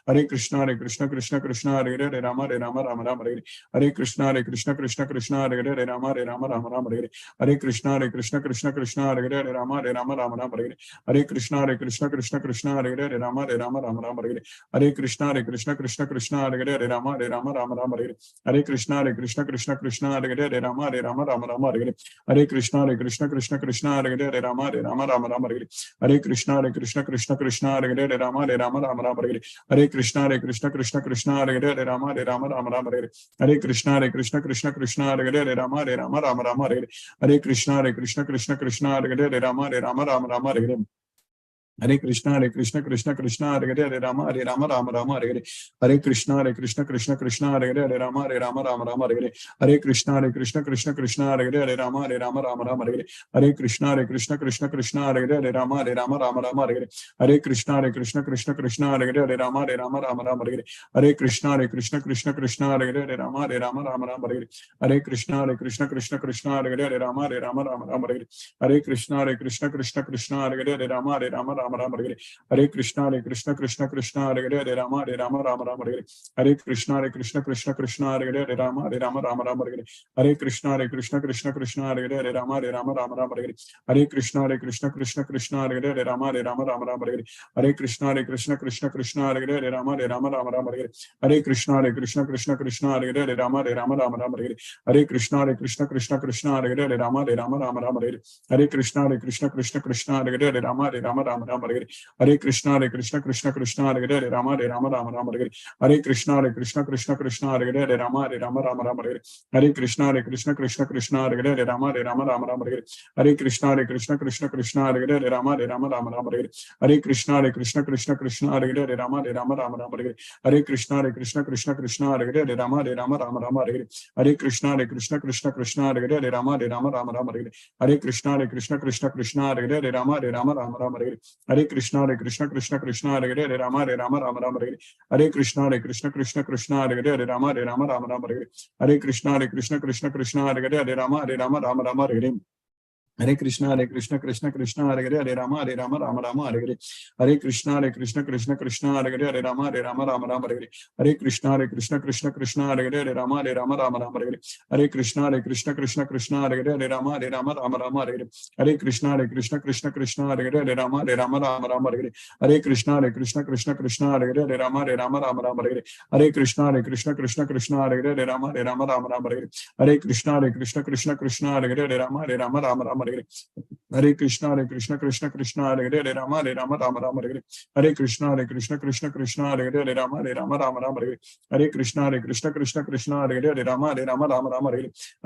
Hare Krishna Krishna Hare Hare Rama Rama Hare Hare Krishna Krishna Hare Hare Rama Rama Hare Hare Krishna Krishna Hare Hare Rama Rama Hare Hare Krishna Krishna Hare Hare Rama Rama Hare Hare Krishna Krishna Hare Hare Rama Rama Hare Hare Krishna Krishna Hare Hare Rama Rama Hare Hare Krishna Krishna Hare Hare Rama Rama Hare Hare Krishna Krishna Hare Hare Rama Rama Hare Hare Krishna Krishna Hare Hare Rama Rama Hare Hare Krishna Krishna Hare Hare Rama Rama Hare Hare Krishna Krishna Krishna Hare Hare Hare Rama Rama Hare Hare Hare Krishna Krishna Krishna Hare Hare Hare Rama Rama Hare Hare Hare Krishna Krishna Krishna Hare Hare Hare Rama Rama Hare Hare Hare Krishna Krishna Hare Hare Rama Rama Hare Hare Hare Krishna Krishna Hare Hare Rama Rama Hare Hare Hare Krishna Krishna Hare Hare Rama Rama Hare Hare Hare Krishna Krishna Hare Hare Rama Rama Hare Hare Hare Krishna Krishna Hare Hare Rama Rama Hare Hare Krishna Krishna Hare Hare Rama Rama Hare Hare Hare Krishna Krishna Hare Hare Rama Rama Hare Hare Hare Krishna Krishna Hare Hare Rama Rama Hare Hare Hare Krishna Krishna Hare Hare Rama Rama Hare Hare Hare Krishna Krishna Hare Hare Rama Rama Hare Hare Hare Krishna Krishna Hare Hare Rama Rama Hare Hare Hare Krishna Krishna Hare Hare Rama Rama Hare Hare Hare Krishna Krishna Hare Hare Rama Rama Hare Hare Hare Krishna Krishna Hare Hare Rama Rama Hare Hare Hare Krishna Krishna Hare Hare Rama Rama Hare Hare Hare Krishna Krishna Hare Hare Rama Rama Hare Hare Hare Krishna Krishna Hare Hare Rama Rama Hare Hare Hare Krishna Krishna Hare Hare Rama Rama Hare Hare Hare Krishna Krishna Hare Hare Rama Rama Hare Hare Hare Krishna Krishna Hare Hare Rama Rama Hare Hare Hare Krishna Krishna Hare Hare Rama Rama Hare Hare Hare Krishna Krishna Hare Hare Rama Rama Hare Hare Hare Krishna Krishna Hare Hare Rama Rama Hare Hare Hare Krishna Krishna Hare Hare Rama Rama Hare Hare Hare Krishna Krishna Hare Hare Rama Rama Hare Hare Hare Krishna Krishna Hare Hare Rama Rama Hare Hare Hare Krishna Krishna Hare Hare Rama Rama Hare Hare Hare Krishna Krishna Hare Hare Rama Rama Hare Hare Hare Krishna Krishna Hare Hare Rama Rama Hare Hare Hare Krishna Krishna Hare Hare Rama Rama Hare Hare Hare Krishna Krishna Hare Hare Rama Rama Hare Hare Hare Krishna Krishna Hare Hare Rama Hare Krishna Krishna Hare Hare Rama Rama Hare Hare Hare Krishna Krishna Hare Hare Rama Rama Hare Hare Hare Krishna Krishna Hare Hare Rama Rama Hare Hare Hare Krishna Krishna Hare Hare Rama Rama Hare Hare Hare Krishna Krishna Hare Hare Rama Rama Hare Hare Hare Krishna Krishna Hare Hare Rama Rama Hare Hare Hare Krishna Krishna Hare Hare Rama Rama Hare Hare Hare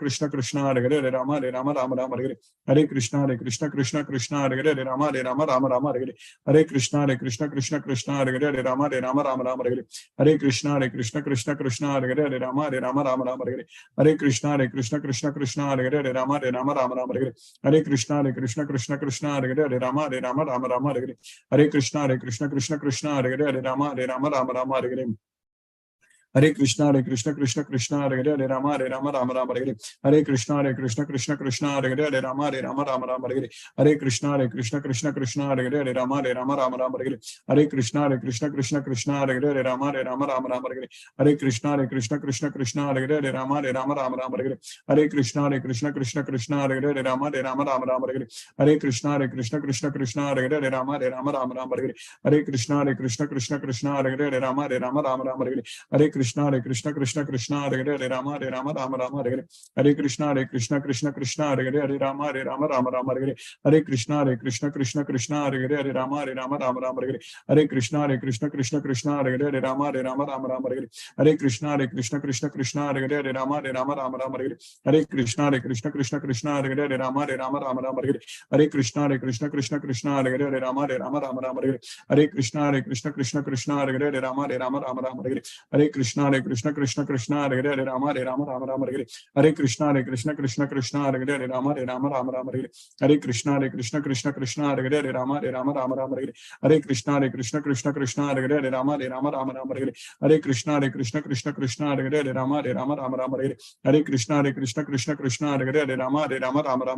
Krishna Krishna Hare Hare Rama Rama Hare Hare Hare Krishna Krishna Hare Hare Rama Rama Hare Hare Hare Krishna Krishna Hare Hare Rama Rama Hare Hare Hare Krishna Krishna Hare Hare Rama Rama Hare Hare Hare Krishna Krishna Hare Hare Rama Rama Hare Hare Hare Krishna Krishna Hare Hare Rama Rama Hare Hare Hare Krishna Krishna Hare Hare Rama Rama Hare Hare Hare Krishna Krishna Hare Hare Rama Rama Hare Hare Hare Krishna Krishna Hare Hare Rama Rama Hare Hare Hare Krishna Krishna Hare Hare Rama Rama Hare Hare Hare Krishna Krishna Hare Hare Rama Rama Hare Hare Hare Krishna Krishna Hare Hare Rama Rama Hare Hare Hare Krishna Krishna Hare Hare Rama Rama Hare Hare Hare Krishna Krishna Hare Hare Rama Rama Hare Hare Hare Krishna Krishna Hare Hare Rama Rama Hare Hare Hare Krishna Krishna Hare Hare Rama Rama Hare Hare Hare Krishna Krishna Hare Hare Rama Rama Hare Hare Hare Krishna Krishna Hare Hare Rama Rama Hare Hare Hare Krishna Krishna Hare Hare Rama Rama Hare Hare Hare Krishna Krishna Hare Hare Rama Rama Hare Hare Hare Krishna Krishna Hare Hare Rama Rama Hare Hare Hare Krishna Krishna Hare Hare Rama Rama Hare Hare Hare Krishna Krishna Hare Hare Rama Rama Hare Hare Hare Krishna Krishna Hare Hare Rama Rama Hare Hare Hare Krishna Krishna Hare Hare Rama Rama Hare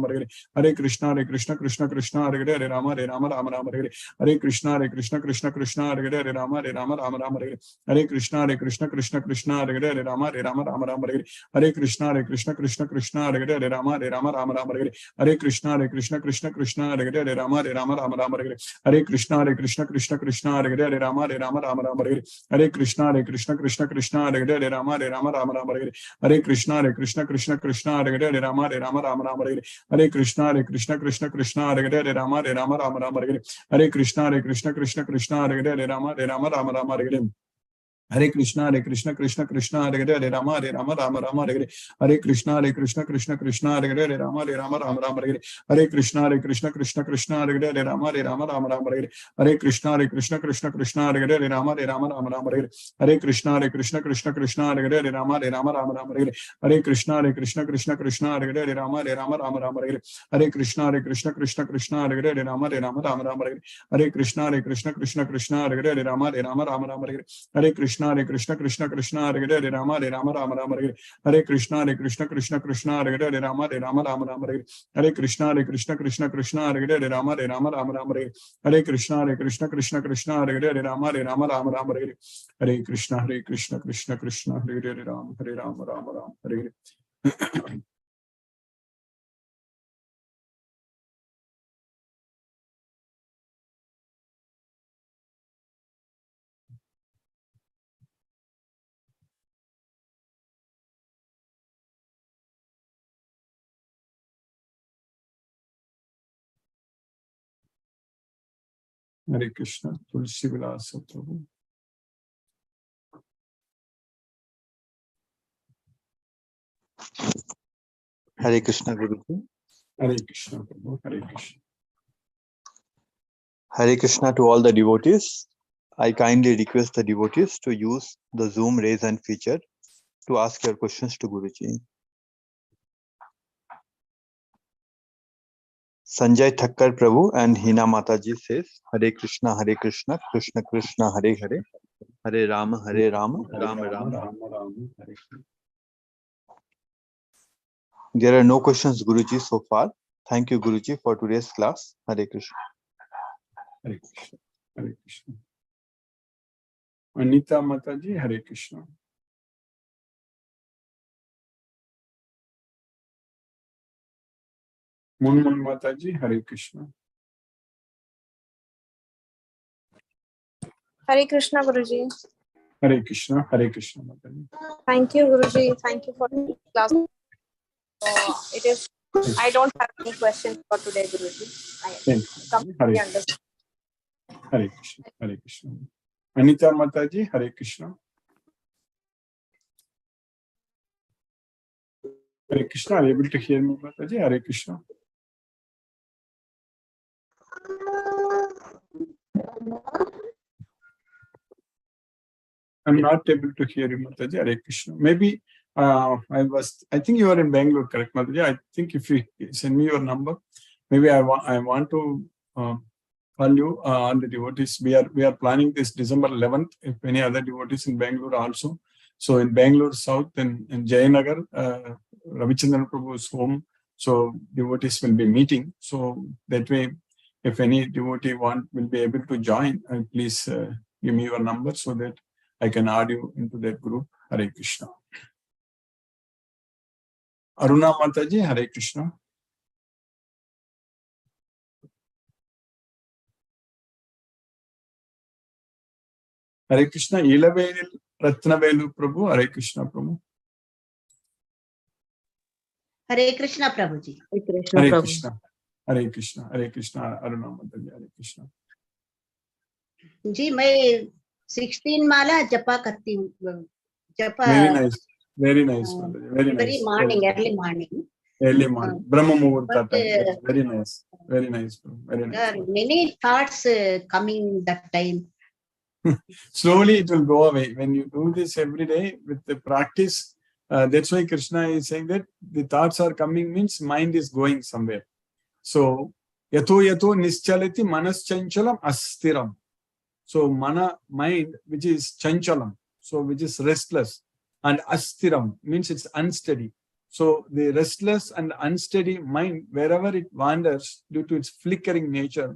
Hare Hare Krishna Krishna Hare Hare Rama Rama Hare Hare Hare Krishna Krishna Hare Hare Rama Rama Hare Hare Hare Krishna Krishna Hare Hare Rama Rama Hare Hare Hare Krishna Krishna Hare Hare Rama Rama Hare Hare Hare Krishna Krishna Hare Hare Rama Rama Hare Hare Hare Krishna Krishna Hare Hare Rama Rama Hare Hare Hare Krishna Krishna Hare Hare Rama Rama Hare Hare Hare Krishna Krishna Hare Hare Rama Rama Hare Hare Hare Krishna Krishna Hare Hare Rama Rama Hare Hare Hare Krishna Krishna Hare Hare Rama Rama Hare Hare Hare Krishna Krishna Hare Hare Rama Rama Hare Hare Hare Krishna, Krishna Krishna, Hare Rama, Rama Rama, Hare Krishna, Krishna Krishna, Hare Rama, Rama Rama, Hare Krishna, Krishna Krishna, Hare Rama, Rama, Hare Krishna, Krishna, Hare Rama, Rama, Hare Krishna, Krishna, Hare Rama, Rama, Hare Krishna, Krishna, Hare Rama, Rama, Hare Krishna, Krishna, Hare Rama, Rama, Hare Krishna, Krishna, Hare Rama, Rama, Hare Krishna, Krishna, Hare Rama, Rama, Hare Krishna, Krishna, Hare Rama, Rama, Hare Krishna, Krishna, Hare Rama, Rama, Hare Krishna, Krishna, Hare Rama, Rama, Hare Krishna, Krishna, Hare Rama, Rama, Hare. Hare Krishna, Tulsi Vilasa Prabhu. Hare Krishna, Guruji. Hare Krishna, Prabhu. Hare Krishna. Hare Krishna to all the devotees. I kindly request the devotees to use the Zoom raise hand feature to ask your questions to Guruji. Sanjay Thakkar Prabhu and Hina Mataji says, Hare Krishna, Krishna Krishna, Hare Hare, Hare Rama, Rama Rama. Hare Krishna. There are no questions, Guruji, so far. Thank you, Guruji, for today's class. Hare Krishna. Hare Krishna. Hare Krishna. Anita Mataji, Hare Krishna. Munmun Mataji, Hare Krishna. Hare Krishna, Guruji. Hare Krishna, Mataji. Thank you, Guruji. Thank you for the class. It is. I don't have any questions for today, Guruji. I completely understand. Hare Krishna, Hare Krishna. Anita Mataji, Hare Krishna. Hare Krishna, are you able to hear me, Mataji? Hare Krishna. I'm not able to hear you, Mataji. Hare Krishna. Maybe I think you are in Bangalore, correct, Mataji? I think if you send me your number, maybe I want to call you on the devotees. We are planning this December 11th. If any other devotees in Bangalore also. So in Bangalore South and in Jayanagar, Ravichandran Prabhu's home. So devotees will be meeting. So that way, if any devotee will be able to join, please give me your number so that I can add you into that group. Hare Krishna. Aruna Mataji, Hare Krishna. Hare Krishna. Ilavelil Ratnavelu Prabhu, Hare Krishna Prabhu. Hare Krishna Prabhuji. Hare Krishna. Hare Krishna. Hare Krishna. Aruna Mataji, Hare Krishna. जी मैं 16 माला जपा करती हूँ. जपा. Very nice, Mataji. Very nice. Very morning, early morning. Early morning. Brahma Muhurta time. Very nice. Very nice. Very nice. There are many thoughts coming that time. Slowly it will go away. When you do this every day with the practice, that's why Krishna is saying that the thoughts are coming means mind is going somewhere. So, yato nischalati manas chanchalam astiram. So, mind, which is chanchalam, so which is restless, and astiram means it's unsteady. So, the restless and unsteady mind, wherever it wanders due to its flickering nature,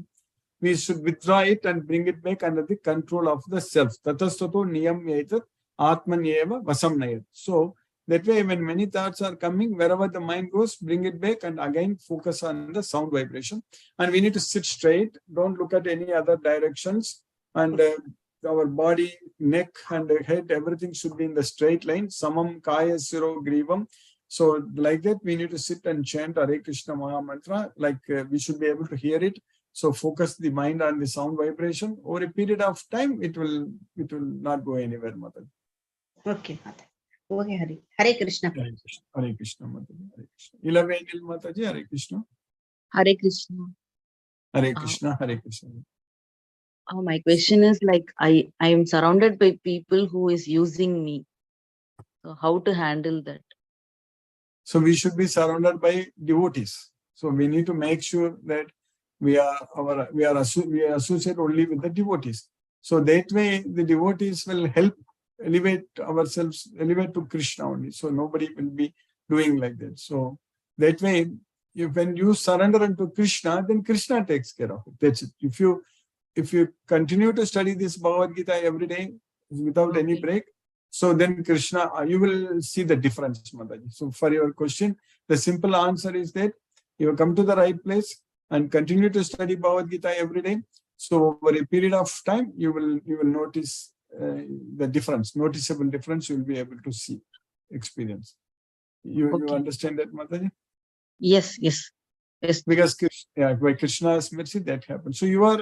we should withdraw it and bring it back under the control of the self. Tatastato niyam yaitat atmanyeva vasam nayat. So, that way, when many thoughts are coming, wherever the mind goes, bring it back and again focus on the sound vibration. And we need to sit straight. Don't look at any other directions. And our body, neck and head, everything should be in the straight line. Samam kaya siro grivam. So like that, we need to sit and chant Hare Krishna Maha Mantra. Like we should be able to hear it So focus the mind on the sound vibration. Over a period of time, it will not go anywhere, Mataji. Okay, Mataji. Okay, Hare Krishna. Hare Krishna, Hare Krishna, Mataji, Hare Krishna. Ilavenil Mataji, Hare Krishna. Hare Krishna. Hare Krishna, Hare Krishna. My question is like I am surrounded by people who is using me. So how to handle that? So we should be surrounded by devotees. So we need to make sure that we are associated only with the devotees. So that way the devotees will help elevate ourselves, elevate to Krishna only. So nobody will be doing like that. So that way, when you surrender unto Krishna, then Krishna takes care of it. That's it. If you continue to study this Bhagavad Gita every day without any break, so then Krishna, you will see the difference, Mataji. So for your question, the simple answer is that you come to the right place and continue to study Bhagavad Gita every day. So over a period of time, you will notice the difference, noticeable difference. You will be able to see, experience. You understand that, Mataji? Yes. Because by Krishna's mercy, that happens. So you are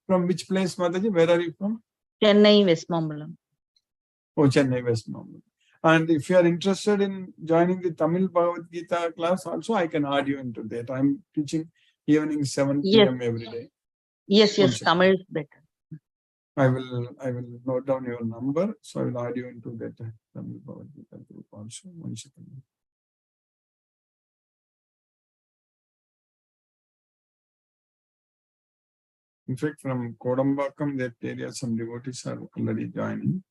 from which place, Mataji? Where are you from? Chennai, Westmambalam. Oh, Chennai, Westmambalam. And if you are interested in joining the Tamil Bhagavad Gita class also, I can add you into that. I'm teaching evening 7 p.m. every day. Yes, Tamil is better. I will note down your number, so I will add you into that Tamil Bhagavad Gita group also. 1 second. In fact, from Kodambakam, that area, some devotees are already joining.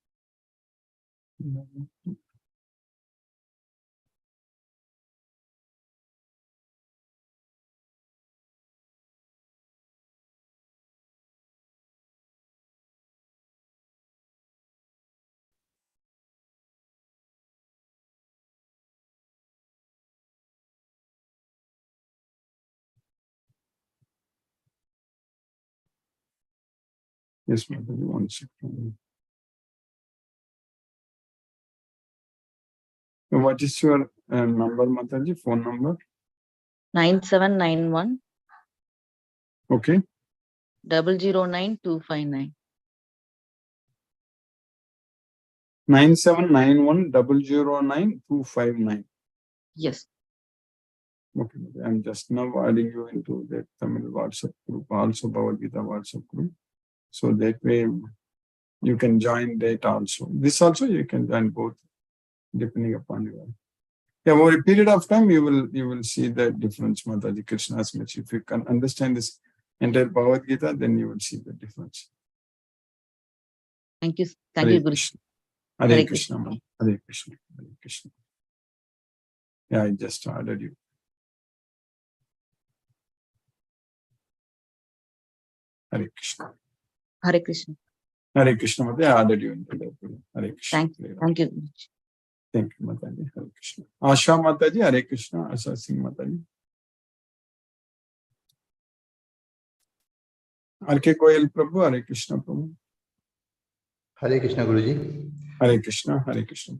Yes, Mataji, 1 second. So what is your number, Mataji? Phone number? 9791 Okay. 009 259. 9791 009 259. Yes. Okay, I'm just now adding you into that Tamil WhatsApp group, also Bhagavad Gita WhatsApp group. So that way you can join that also. This also you can join both, depending upon your. Yeah, over a period of time you will see the difference, Mataji, Krishna's message. If you can understand this entire Bhagavad Gita, then you will see the difference. Thank you, Hare Guru. Krishna. Hare Krishna, Hare Krishna, Hare Krishna. Yeah, I just added you. Hare Krishna. Hare Krishna. Hare Krishna, Mataji, I added you into that. Hare Krishna. Thank you. Thank you, Mataji. Hare Krishna. Asha Mataji, Hare Krishna. Asha Singh Mataji. R.K. Goyal Prabhu, Hare Krishna Prabhu. Hare Krishna, Guruji. Hare Krishna, Hare Krishna.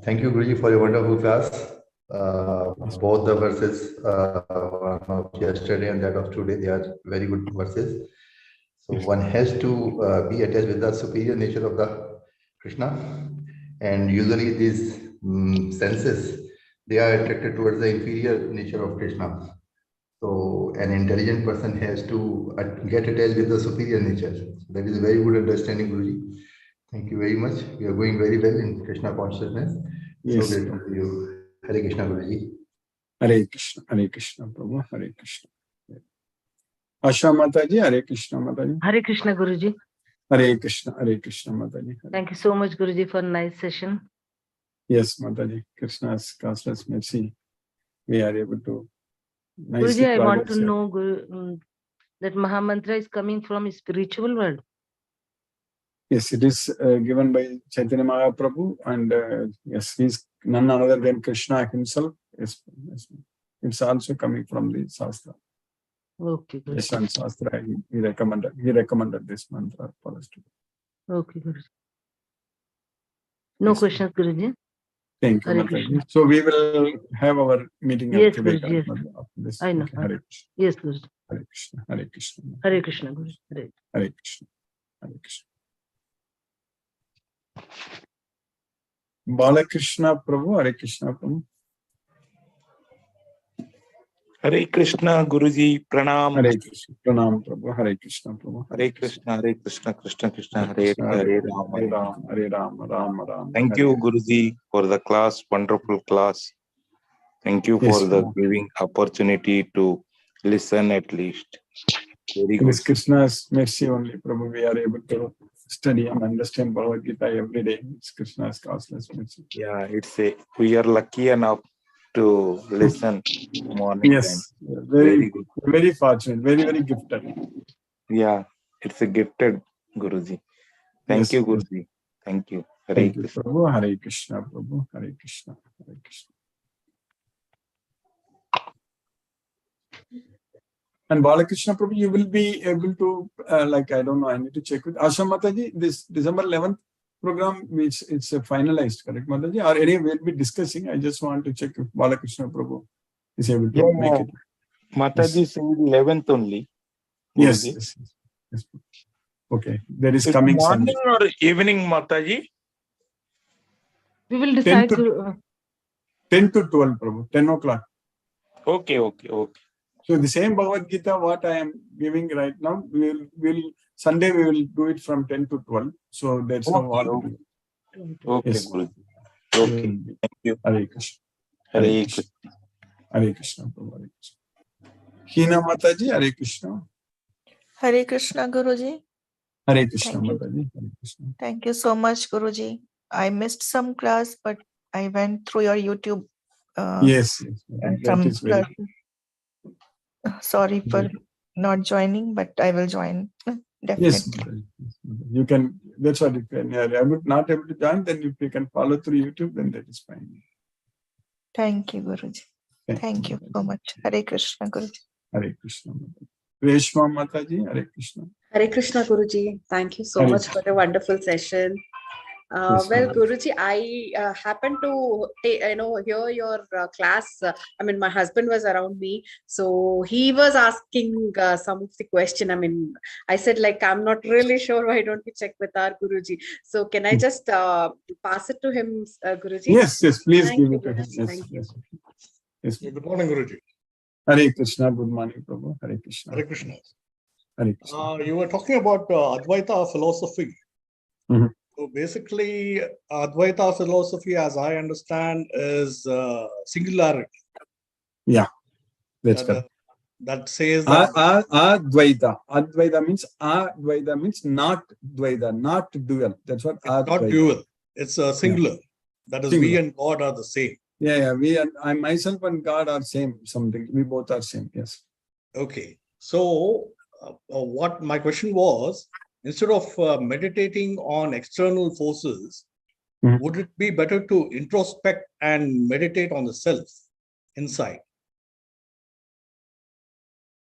Thank you, Guruji, for your wonderful class. Both the verses, one of yesterday and that of today, they are very good verses. So one has to be attached with the superior nature of the Krishna, and usually these senses, they are attracted towards the inferior nature of Krishna. So an intelligent person has to get attached with the superior nature. So that is a very good understanding, Guruji. Thank you very much. We are going very well in Krishna consciousness. Yes. So grateful to you. Hare Krishna, Guruji. Hare Krishna Prabhu, Hare Krishna. Asha Mataji, Hare Krishna Mataji. Hare Krishna, Guruji. Hare Krishna Mataji. Thank you so much, Guruji, for a nice session. Yes, Mataji. Krishna's causeless mercy. We are able to. Guruji, I want to know that Mahamantra is coming from spiritual world. Yes, it is given by Chaitanya Mahaprabhu, and yes, he is none other than Krishna himself. Yes, it's also coming from the Shastra. Okay, Guruji. Yes, and Shastra, he recommended this mantra for us to. Okay, Guruji. No questions, Guruji. Thank you, Hare Mataji. Krishna. So we will have our meeting Yes, after Guruji, yes. this. I know. Okay, Hare Krishna. Yes, Guruji. Hare Krishna. Hare Krishna. Hare Krishna, Guru. Hare. Hare Krishna. Hare Krishna. Balakrishna Prabhu. Hare Krishna Prabhu. Hare Krishna, Guruji, Pranam. Hare Krishna. Pranam Prabhu. Hare Krishna Prabhu. Hare Krishna, Krishna Krishna, Hare Krishna, Hare, Hare Hare Ram, Rama. Hare Ram, Hare Ram, Ram Ram. Thank Hare you, Hare. Guruji, for the class, wonderful class. Thank you Yes, for the Prabhu. giving opportunity to listen at least. Very It good. is Krishna's mercy only, Prabhu. We are able to study and understand Bhagavad Gita every day. It's Krishna's causeless mercy. Yeah, we are lucky enough to listen morning time. Yes, very, Very good. very fortunate, very, very gifted. Yeah, it's a gifted Guruji. Thank Yes, you, yes. Guruji. Thank you. Hare Thank you, Krishna. Prabhu. Hare Krishna, Prabhu. Hare Krishna. Hare Krishna. And Balakrishna Prabhu, you will be able to, like, I don't know, I need to check with Asha Mataji, this December 11th program, which it's finalized, correct, Mataji? Or anyway, we'll be discussing. I just want to check if Balakrishna Prabhu is able to make it. Mataji Yes. said 11th only. Yes, Guruji. yes, yes, yes. Okay, there is It's coming morning Sunday. or evening, Mataji? We will 10 decide. to, Guru. 10 to 12, Prabhu, 10 o'clock. Okay. So the same Bhagavad Gita, what I am giving right now, we'll Sunday we will do it from 10 to 12. So that's how Okay, all. Okay, Yes. Guruji. Okay, thank you. Hare Krishna. Hare Hare Krishna. Krishna. Hare Krishna. Prabhu, Hare Krishna. Hina Mataji, Hare Krishna. Hare Krishna, Guruji. Hare Krishna, Thank you. Mataji. Hare Krishna. Thank you so much, Guruji. I missed some class, but I went through your YouTube. Yes, yes. And That some is very classes. Sorry for not joining, but I will join definitely. yes. Mataji. Yes, Mataji. You can. That's what you can. I'm not able to join. Then if you can follow through YouTube, then that is fine. Thank you, Guruji. Thank you so much. Hare Krishna, Guruji. Hare Krishna. Mataji. Reshma Mataji, Hare Krishna. Hare Krishna, Guruji. Thank you so Hare much for the wonderful session. Yes, Well, ma'am. Guruji, I happened to hear your class. I mean, my husband was around me, so he was asking some of the question. I mean, I said like I'm not really sure. Why don't we check with our Guruji? So can I just pass it to him, Guruji? Yes, yes. Please Thank give you, it to him. Guruji. Yes, Thank you. yes. Yes. Good morning, Guruji. Hare Krishna. Good morning, Prabhu. Hare Krishna. Hare Krishna. Hare Krishna. You were talking about Advaita philosophy. Mhm. So basically, Advaita philosophy, as I understand, is singularity. Yeah, that's correct. That says that Advaita. Advaita means not Dvaita, not dual. That's what it's not Advaita. dual. It's singular. That is, we Singular. and God are the same. Yeah. We and I myself and God are same. Something. We both are same. Yes. Okay. So, what my question was, instead of meditating on external forces, Mhm. would it be better to introspect and meditate on the self inside?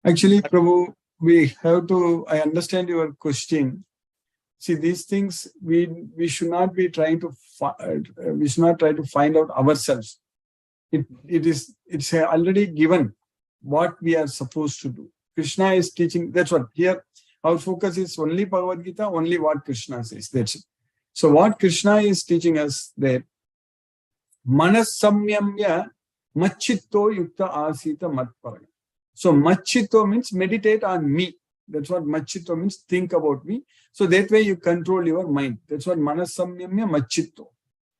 Actually, Prabhu, we have to. I understand your question. See, these things we should not be trying to. We should not try to find out ourselves. It's already given what we are supposed to do. Krishna is teaching. That's what here. Our focus is only Bhagavad Gita, only what Krishna says. That's it. So what Krishna is teaching us there, Manas samyamya machitto yukta asita matparaga. So machitto means meditate on me. That's what machitto means, think about me. So that way you control your mind. That's what Manas samyamya machitto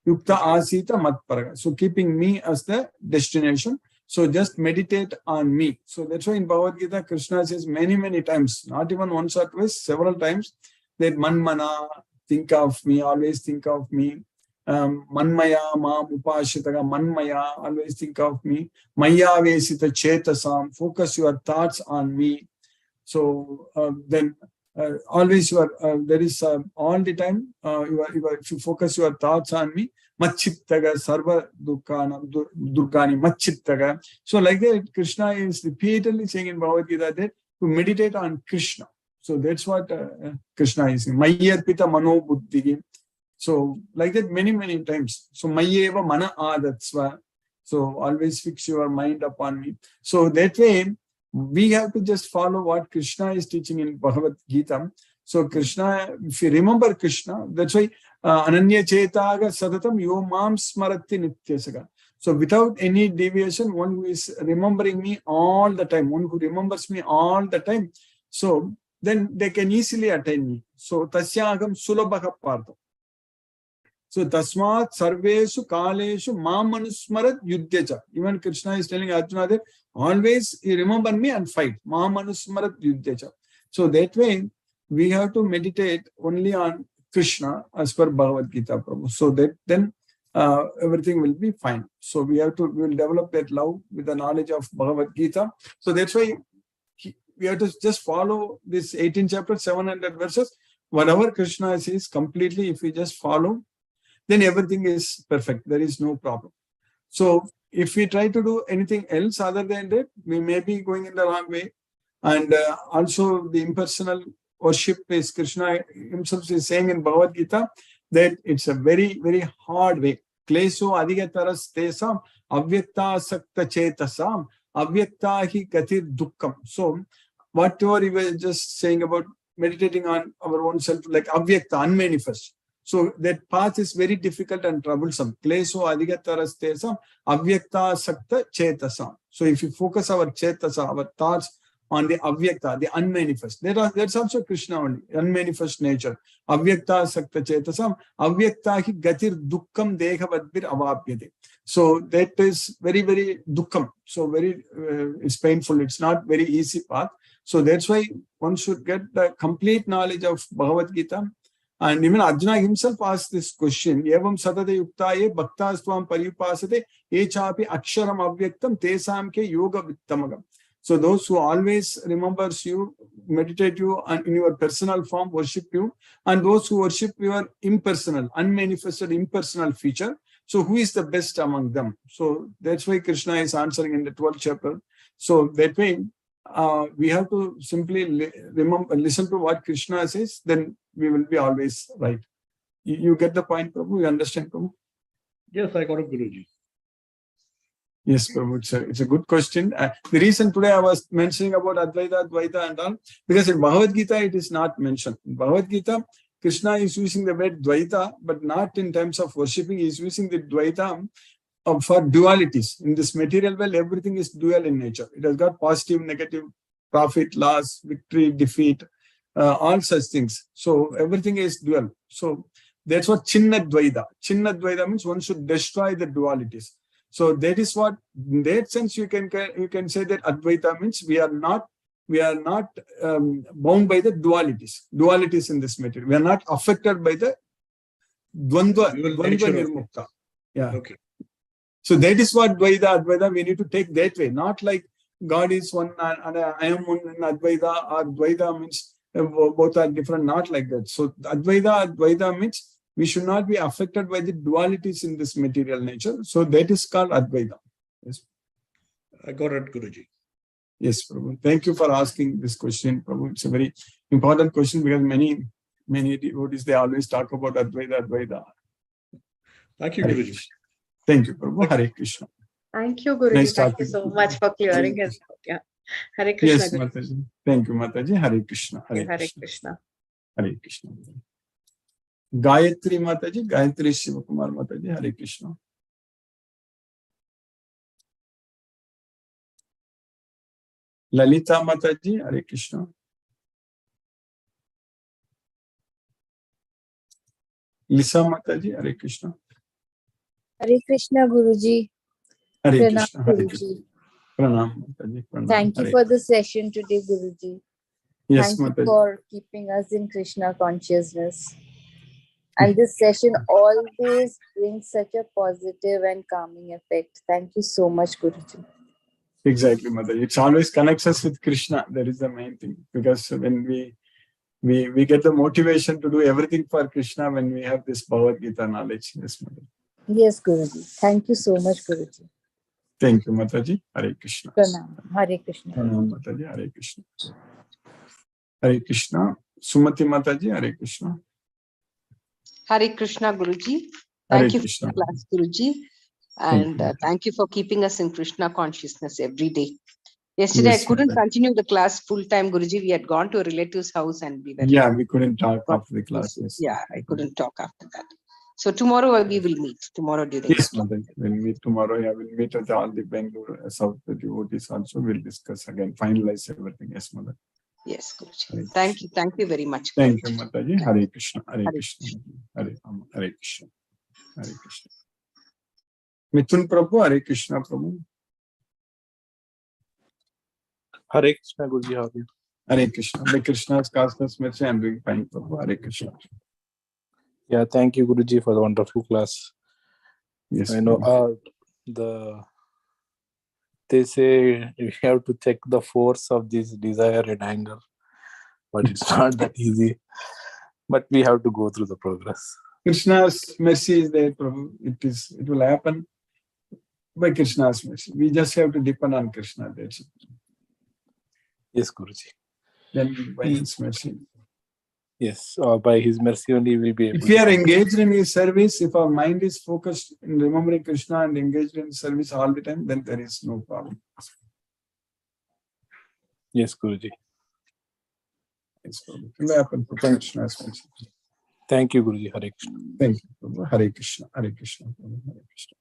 yukta asita matparaga. So keeping me as the destination. So just meditate on me. So that's why in Bhagavad Gita, Krishna says many times, not even once or twice, several times, that manmana, think of me, always think of me. Manmaya mam upashitaga, manmaya, always think of me. Maya vesita chetasam, focus your thoughts on me. So then always there is all the time, if you focus your thoughts on me, Machittaga, Sarva Durgani, Machittaga. So like that, Krishna is repeatedly saying in Bhagavad Gita that to meditate on Krishna. So that's what Krishna is saying. Mayyarpita mano buddhi. So like that many times. So Mayyeva mana adatsva. So always fix your mind upon me. So that way, we have to just follow what Krishna is teaching in Bhagavad Gita. So Krishna, if you remember Krishna, that's why Ananya Chetaga Sadatam Yo Mam Smarati Nityasaga. So without any deviation, one who is remembering me all the time, one who remembers me all the time, so then they can easily attain me. So Tasyagam Sulabhaha Partha. So Tasmat Sarveshu Kaleshu Mamanusmarat Yudhyacha. Even Krishna is telling Arjuna that always you remember me and fight. Mamanusmarat Yudhyacha. So that way we have to meditate only on Krishna as per Bhagavad Gita, Prabhu. So that then everything will be fine. So we will develop that love with the knowledge of Bhagavad Gita. So that's why we have to just follow this 18 chapter, 700 verses. Whatever Krishna says completely, if we just follow, then everything is perfect. There is no problem. So if we try to do anything else other than that, we may be going in the wrong way. And also the impersonal worship is Krishna himself is saying in Bhagavad Gita that it's a very, very hard way. Klesho adhigataras tesam avyakta sakta chetasam avyakta hi gatir dukkam. So whatever you were just saying about meditating on our own self, like avyakta, unmanifest. So that path is very difficult and troublesome. Klesho adhigataras tesam avyakta sakta chetasam. So if you focus our chetasa, our thoughts on the avyakta, the unmanifest. That's also Krishna only, unmanifest nature. Avyakta sakta chetasam, avyakta hi gatir dukkam dehavadbir avapyate. So that is very, very dukkam. So very, it's painful. It's not very easy path. So that's why one should get the complete knowledge of Bhagavad Gita. And even Arjuna himself asked this question, Evam satate yuktaye bhaktastvam pariyupasate echapi aksharam avyaktam tesam ke yoga vittamagam. So those who always remembers you, meditate you, and in your personal form worship you, and those who worship your impersonal, unmanifested impersonal feature. So who is the best among them? So that's why Krishna is answering in the 12th chapter. So that way, we have to simply listen to what Krishna says, then we will be always right. You get the point, Prabhu? You understand, Prabhu? Yes, I got it, Guruji. Yes, Prabhu, it's a good question. The reason today I was mentioning about Advaita, Dvaita and all, because in Bhagavad Gita it is not mentioned. In Bhagavad Gita, Krishna is using the word Dvaita, but not in terms of worshipping. He is using the Dvaita for dualities. In this material world, everything is dual in nature. It has got positive, negative, profit, loss, victory, defeat, all such things. So everything is dual. So that's what Chinna Dvaita. Chinna Dvaita means one should destroy the dualities. So that is what, in that sense, you can say that Advaita means we are not bound by the dualities in this material. We are not affected by the Dvandva Nirmukta. Yeah. Okay. So that is what Advaita, we need to take that way. Not like God is one and I am one in Advaita, or Dvaita means both are different, not like that. So Advaita means we should not be affected by the dualities in this material nature. So that is called Advaita. Yes. I got it, Guruji. Yes, Prabhu. Thank you for asking this question, Prabhu. It's a very important question because many devotees, they always talk about Advaita. Thank you, Guruji. Thank you, Prabhu. Hare Krishna. Thank you, Guruji. Nice Thank you so much for clearing his doubt. Yeah. Hare Krishna. Yes, Mataji. Thank you, Mataji. Hare Krishna. Hare Krishna. Hare Krishna. Gayatri Mataji, Gayatri Shivakumar Mataji, Hare Krishna. Lalita Mataji, Hare Krishna. Lisa Mataji, Hare Krishna. Hare Krishna, Guruji. Hare Pranam, Krishna. Hare Guruji. Krishna. Pranam, Mataji. Pranam. Thank you Hare. for the session today, Guruji. Yes, Thank Mataji. you for keeping us in Krishna consciousness. And this session always brings such a positive and calming effect. Thank you so much, Guruji. Exactly, Mataji. It always connects us with Krishna. That is the main thing. Because when we get the motivation to do everything for Krishna when we have this Bhagavad Gita knowledge. Yes, Mataji. Yes, Guruji. Thank you so much, Guruji. Thank you, Mataji. Hare Krishna. Pranam. Hare Krishna. Pranam, Mataji. Hare Krishna. Hare Krishna. Sumati Mataji. Hare Krishna. Hare Krishna, Guruji. Hare Thank you Krishna. for the class, Guruji. And thank you for keeping us in Krishna consciousness every day. Yesterday, Yes, I couldn't Mataji. continue the class full time, Guruji. We had gone to a relative's house and we were. Yeah, we couldn't talk after the class. Yes. Yeah, I couldn't talk after that. So tomorrow we will meet. Tomorrow during. Yes, Mataji. We'll meet tomorrow. Yeah, we'll meet at all the Bangalore South devotees also. We'll discuss again, finalize everything. Yes, Mataji. Yes, Guruji. Thank you. Thank you very much. Thank you, Mataji. Hare Krishna. Hare Krishna. Hare Rama. Hare Krishna. Hare Krishna. Mithun Prabhu. Hare Krishna Prabhu. Hare Krishna, Guruji, how are you? Hare Krishna. By Krishna's cosmos mercy, I'm doing fine, Prabhu. Hare Krishna. Yeah, thank you, Guruji, for the wonderful class. Yes, I know they say we have to check the force of this desire and anger, but it's not that easy. But we have to go through the progress. Krishna's mercy is there, Prabhu. It will happen by Krishna's mercy. We just have to depend on Krishna. That's it. Yes, Guruji. Then by His mercy. Yes, by His mercy only we will be able. If we are engaged in His service, if our mind is focused in remembering Krishna and engaged in service all the time, then there is no problem. Yes, Guruji. Yes, Prabhu. It will happen for Krishna's mercy. Thank you, Guruji. Hare Krishna. Thank you, Prabhu. Hare Krishna. Hare Krishna. Prabhu. Hare Krishna.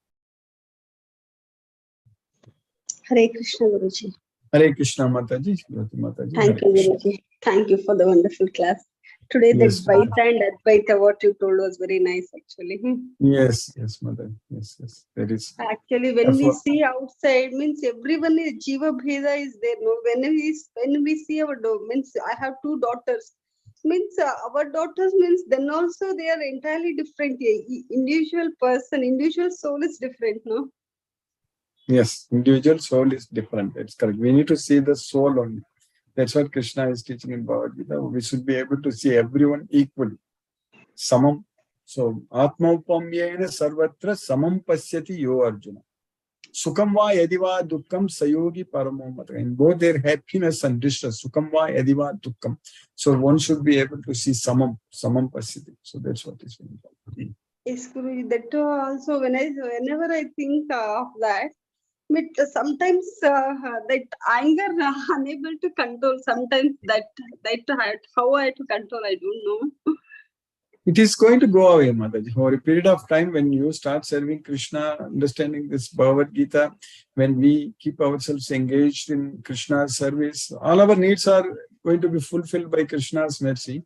Hare Krishna, Guruji. Hare Krishna, Mataji. Mataji. Thank you, Guruji. Thank you for the wonderful class. Today, the Dvaita and Advaita, what you told was very nice, actually. Yes, yes, Mataji. Yes, yes. There is. Actually, when we see outside, means everyone is Jiva Bheda is there. No, when we see our means I have two daughters. Means our daughters means then also they are entirely different. Individual person, individual soul is different, no? Yes, individual soul is different. It's correct. We need to see the soul only. That's what Krishna is teaching in Bhagavad Gita. We should be able to see everyone equally. Samam. So, Atma upamyena sarvatra samam pasyati yo Arjuna. Sukham va yadiva dukkam sayogi paramo mata. In both their happiness and distress, sukham va yadiva dukkam. So, one should be able to see samam pasyati. So, that's what is being done. Yes, Guruji. That also, whenever I think of that, but sometimes that anger unable to control. Sometimes that how I have to control, I don't know. It is going to go away, Mataji. For a period of time, when you start serving Krishna, understanding this Bhagavad Gita, when we keep ourselves engaged in Krishna's service, all our needs are going to be fulfilled by Krishna's mercy.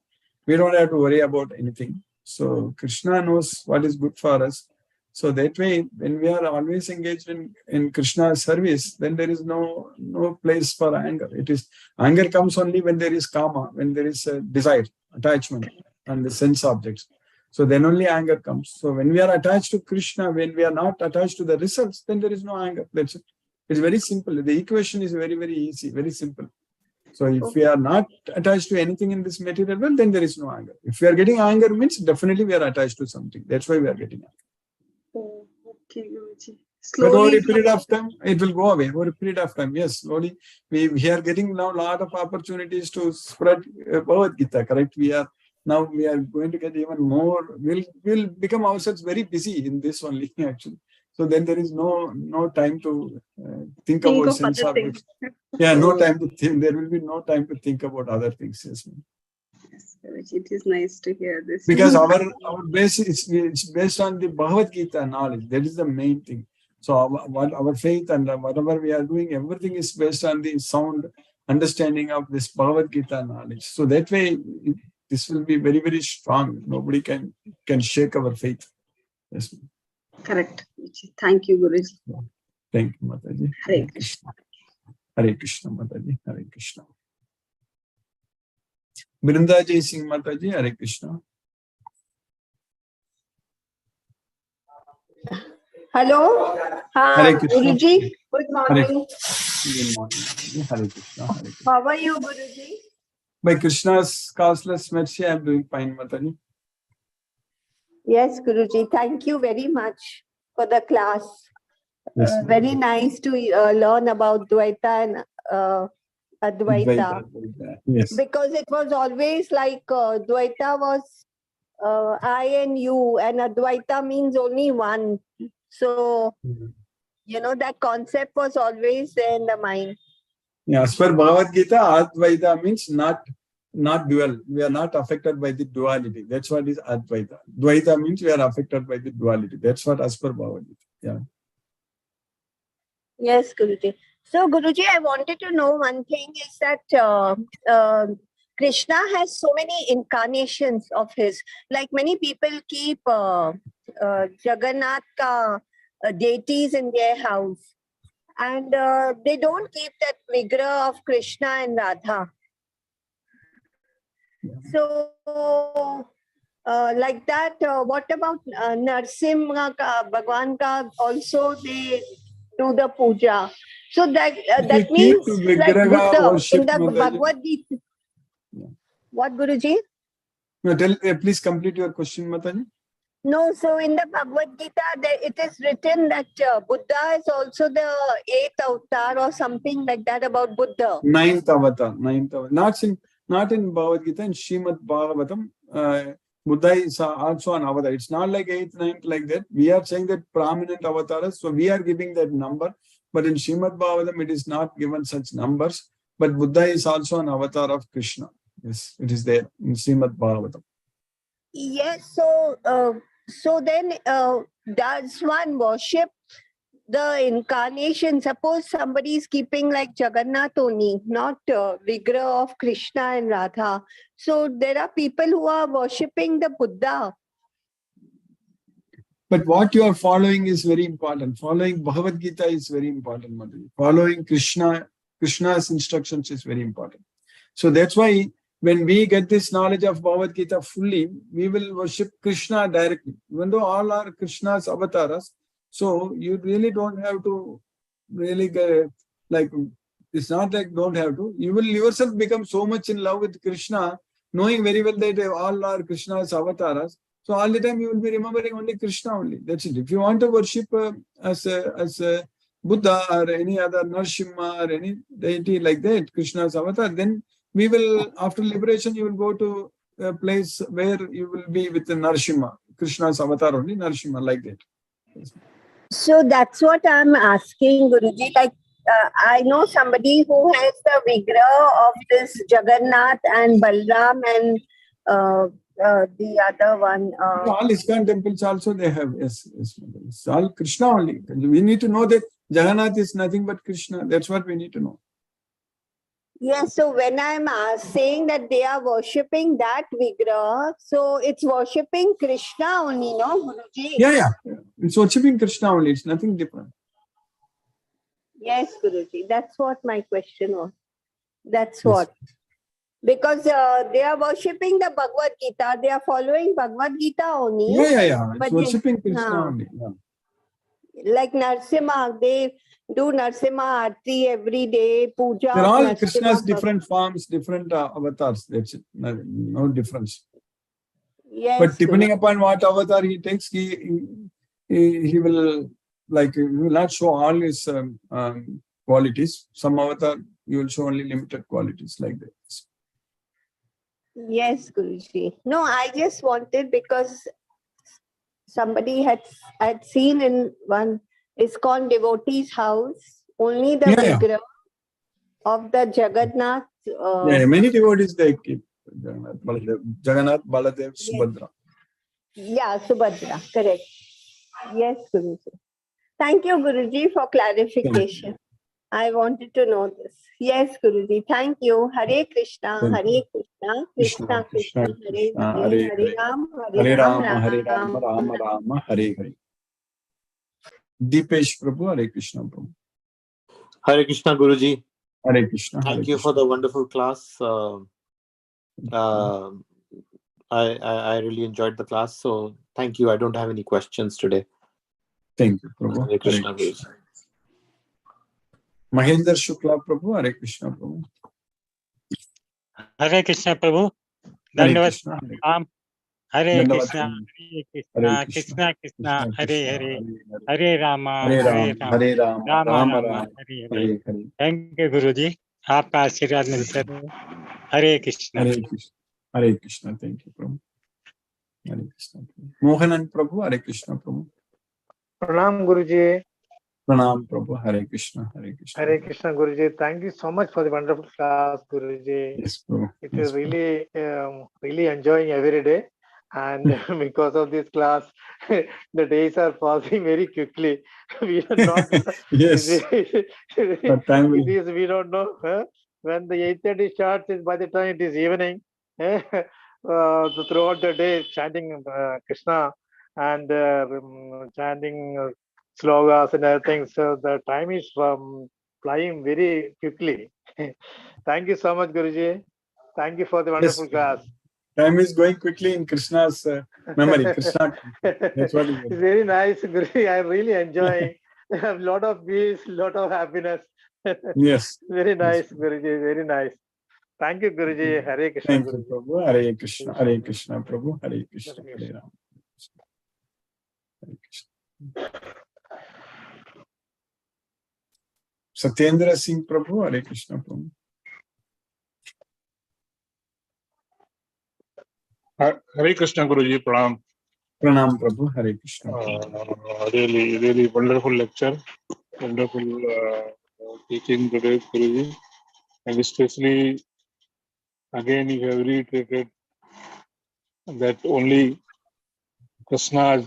We don't have to worry about anything. So Krishna knows what is good for us. So that way, when we are always engaged in Krishna's service, then there is no place for anger. Anger comes only when there is kama, when there is a desire, attachment, and the sense objects. So then only anger comes. So when we are attached to Krishna, when we are not attached to the results, then there is no anger. That's it. It's very simple. The equation is very, very easy, very simple. So if we are not attached to anything in this material world, then there is no anger. If we are getting anger, means definitely we are attached to something. That's why we are getting anger. Okay, Guruji. But over a period of time, it will go away. Over a period of time, yes, slowly. We are getting now a lot of opportunities to spread Bhagavad Gita, correct? We are going to get even more. We'll become ourselves very busy in this only, actually. So then there is no time to think about sense objects. Yeah, no time to think. There will be no time to think about other things. Yes, it is nice to hear this. Because our base is based on the Bhagavad Gita knowledge. That is the main thing. So our faith and whatever we are doing, everything is based on the sound understanding of this Bhagavad Gita knowledge. So that way, this will be very, very strong. Nobody can shake our faith. Yes. Correct. Thank you, Guruji. Thank you, Mataji. Hare Krishna. Hare Krishna, Mataji. Hare Krishna. Brinda Jai Singh Mataji. Hare Krishna. Hello. Hare Krishna. Guruji. Good morning. Good morning. Hare Krishna. Hare Krishna. How are you, Guruji? By Krishna's causeless mercy, I am doing fine, Mataji. Yes, Guruji. Thank you very much for the class. Yes, very nice to learn about Dvaita and Advaita. Yes. Because it was always like Dvaita was I and you, and Advaita means only one. So, that concept was always there in the mind. Yeah, as per Bhagavad Gita, Advaita means not dual. We are not affected by the duality. That's what is Advaita. Dvaita means we are affected by the duality. That's what as per Bhagavad Gita. Yeah. Yes, Guruji. So, Guruji, I wanted to know one thing is that Krishna has so many incarnations of his. Like many people keep Jagannath deities in their house, and they don't keep that vigraha of Krishna and Radha. So, like that, what about Narsimha Bhagwan ka also they do the puja? So that means like Buddha in the Bhagavad Gita. What, Guruji? No, please complete your question, Mataji. No, so in the Bhagavad Gita, it is written that Buddha is also the 8th avatar or something like that about Buddha. Ninth avatar. Not in Bhagavad Gita, in Srimad Bhagavatam, Buddha is also an avatar. It's not like 8th, 9th like that. We are saying that prominent avatars, so we are giving that number. But in Srimad Bhagavatam, it is not given such numbers. But Buddha is also an avatar of Krishna. Yes, it is there in Srimad Bhagavatam. Yes, so then does one worship the incarnation? Suppose somebody is keeping like Jagannath only, not vigraha of Krishna and Radha. So there are people who are worshipping the Buddha. But what you are following is very important. Following Bhagavad Gita is very important, Madhuri. Following Krishna's instructions is very important. So that's why when we get this knowledge of Bhagavad Gita fully, we will worship Krishna directly. Even though all are Krishna's avatars, so you really don't have to really get, like, it's not like don't have to. You will yourself become so much in love with Krishna, knowing very well that all are Krishna's avatars. So all the time you will be remembering only Krishna only. That's it. If you want to worship as a Buddha or any other Narsimha or any deity like that, Krishna's avatar, then we will, after liberation, you will go to a place where you will be with the Narsimha, Krishna's avatar only, Narsimha, like that. So that's what I'm asking, Guruji. Like, I know somebody who has the vigraha of this Jagannath and Balram and the other one. All ISKCON temples also they have, yes. It's all Krishna only. We need to know that Jagannath is nothing but Krishna. That's what we need to know. Yes, so when I'm saying that they are worshipping that vigraha, so it's worshipping Krishna only, no, Guruji? Yeah. It's worshipping Krishna only. It's nothing different. Yes, Guruji. That's what my question was. That's what. Because they are worshipping the Bhagavad Gita. They are following Bhagavad Gita only. Yeah. It's worshipping Krishna only. Yeah. Like Narsimha, they do Narsimha Aarti every day, puja. They're all Krishna's different forms, different avatars. That's it. No difference. Yes, but depending upon what avatar he takes, he will not show all his qualities. Some avatar you will show only limited qualities like that. Yes, Guruji. No, I just wanted because somebody had seen in one ISKCON devotee's house only the vigraha of the Jagannath. Many devotees they keep Jagannath, Baladev, Subhadra. Yeah, Subhadra, correct. Yes, Guruji. Thank you, Guruji, for clarification. I wanted to know this. Yes, Guruji. Thank you. Hare Krishna, Hare Krishna, Krishna Krishna, Hare Hare, Hare Rama, Hare Rama, Rama Rama, Hare Hare. Deepesh Prabhu, Hare Krishna Prabhu. Hare Krishna, Guruji. Hare Krishna. Thank you for the wonderful class. I really enjoyed the class. So thank you. I don't have any questions today. Thank you, Prabhu. Hare Krishna, Guruji. Mahendra Shukla Prabhu, Hare Krishna Prabhu. Hare Krishna Prabhu. Dhanyavad. Hare Krishna, Hare Krishna, Krishna Krishna, Hare Hare, Hare Rama, Hare Rama, Rama Rama, Hare Hare. Thank you, Guruji. आपका आशीर्वाद मिलता रहे. Hare Krishna. Hare Krishna. Hare Krishna. Thank you, Prabhu. Hare Krishna. Mohanan Prabhu, Hare Krishna Prabhu. Pranam Guruji. Pranam Prabhu. Hare Krishna. Hare Krishna. Hare Krishna, Guruji. Thank you so much for the wonderful class, Guruji. Yes, Prabhu. It Yes, is really, really enjoying every day. And because of this class, the days are passing very quickly. We are not. Yes. But time will. It is. We don't know when the 8:30 starts. Is by the time it is evening. Throughout the day, chanting Krishna and chanting slogas and everything. So the time is flying very quickly. Thank you so much, Guruji. Thank you for the wonderful class. Time is going quickly in Krishna's memory. Krishna. That's what it is. It's very nice, Guruji. I'm really enjoying. A lot of peace, lot of happiness. Yes. Very nice, Guruji. Very nice. Thank you, Guruji. Hare Krishna. Thank you, Prabhu. Hare Krishna. Hare Krishna, Prabhu. Hare Krishna. Hare Ram. Hare Krishna. Satyendra Singh Prabhu. Hare Krishna, Prabhu. Hare Krishna, Guruji. Pranam. Pranam, Prabhu. Hare Krishna. Really wonderful lecture. Wonderful teaching today, Guruji. And especially, again, you have reiterated that only Krishna's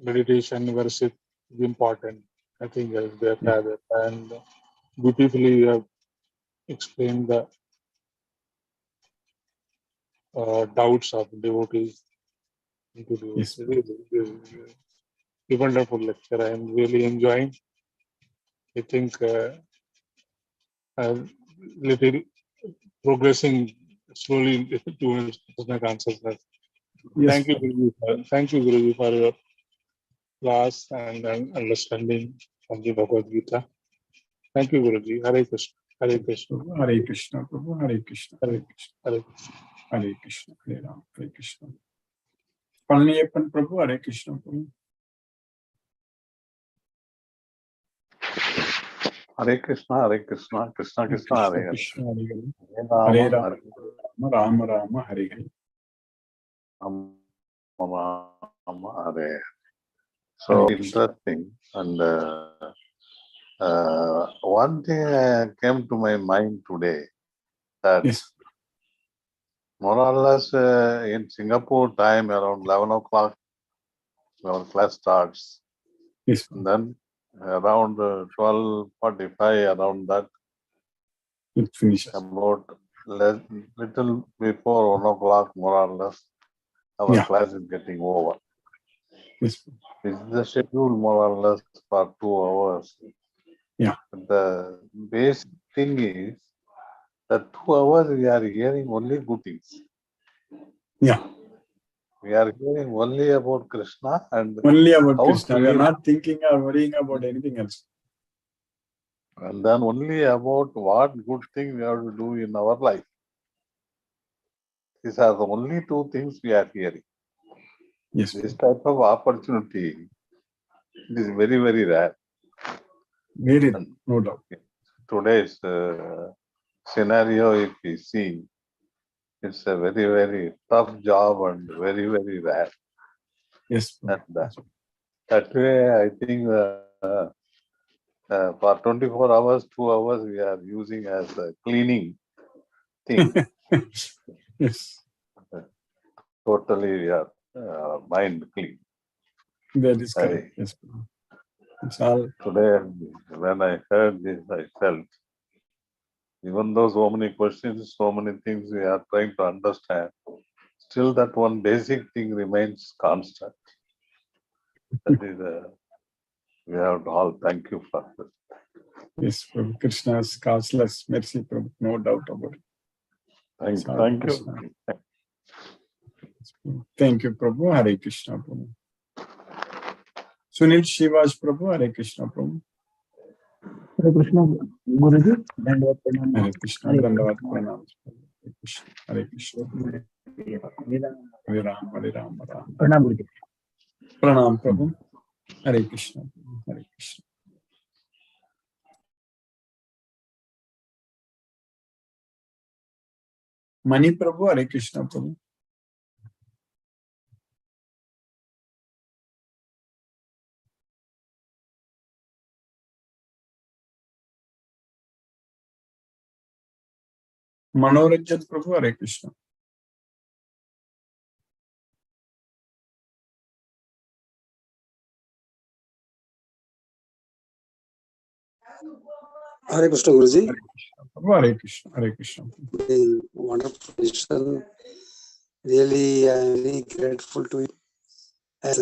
meditation worship is important. I think as their father. And beautifully you have explained the doubts of devotees into this. Yes. A wonderful lecture. I am really enjoying. I think I'm little progressing slowly towards Krishna consciousness. Yes, Thank you, Guruji. Thank you, Guruji, for your class and understanding of the Bhagavad Gita. Thank you, Guruji. Hare Krishna. Hare Krishna. Hare Krishna, Prabhu. Hare Krishna. Hare Krishna. Hare Krishna. Hare Krishna. Hare Ram. Hare Krishna. Palaniappan Prabhu. Hare Krishna, Prabhu. Hare Krishna, Krishna Krishna, Hare Hare. Krishna, Hare Ram. Rama Rama, Hare Hare. Rama, Hare. So interesting. And one thing came to my mind today that more or less in Singapore time around 11 o'clock our class starts. Yes. And then around 12:45 around that it finishes. About little before 1 o'clock more or less our class is getting over. Yes. This is the schedule more or less for 2 hours. Yeah. The basic thing is that 2 hours we are hearing only good things. Yeah. We are hearing only about Krishna and only about Krishna. We are not thinking or worrying about anything else. And then only about what good thing we have to do in our life. These are the only 2 things we are hearing. Yes. This type of opportunity is very, very rare. Very, no doubt. Today's scenario, if we see, it's a very, very tough job and very, very rare. Yes. And that way, I think for 24 hours, 2 hours, we are using as a cleaning thing. Yes. Totally, we are mind clean. That is correct. Yes. It's all. Today, when I heard this, I felt, even though so many questions, so many things we are trying to understand, still that one basic thing remains constant. That is, we have to all thank you for that. Yes, Prabhu. Krishna's causeless mercy, Prabhu. No doubt about it. Thank you. Thank you, Prabhu. Hare Krishna, Prabhu. Sunil Shivas, Prabhu. Hare Krishna, Prabhu. Hare Krishna, Guruji. Dandavat pranam. Hare Krishna, Dandavat pranam. Hare Krishna. Hare Ram, Hare Ram, Ram. Pranam, Guruji. Pranam, Prabhu. Hare Krishna, Hare Krishna. Mani Prabhu, Hare Krishna, Prabhu. Manoranjan Prabhu, Hare Krishna. Hare Krishna, Guruji. Hare Krishna, Hare Krishna. Wonderful mission. Really, I'm very grateful to you. As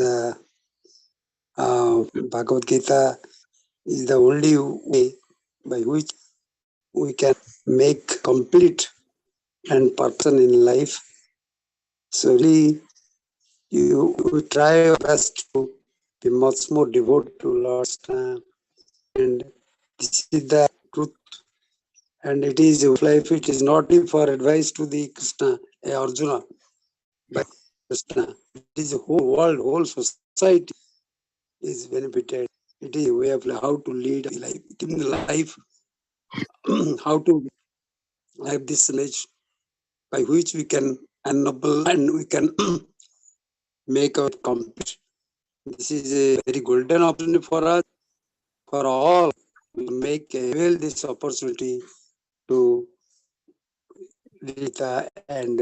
Bhagavad Gita is the only way by which we can make complete and person in life. So really, we try our best to be much more devoted to Lord's time, and this is the truth. And it is life. It is not for advice to the Krishna, Arjuna, but Krishna. It is the whole world, whole society is benefited. It is a way of how to lead life, in life, how to have this knowledge by which we can ennoble and we can make our complete. This is a very golden opportunity for us, for all. We make avail this opportunity to read and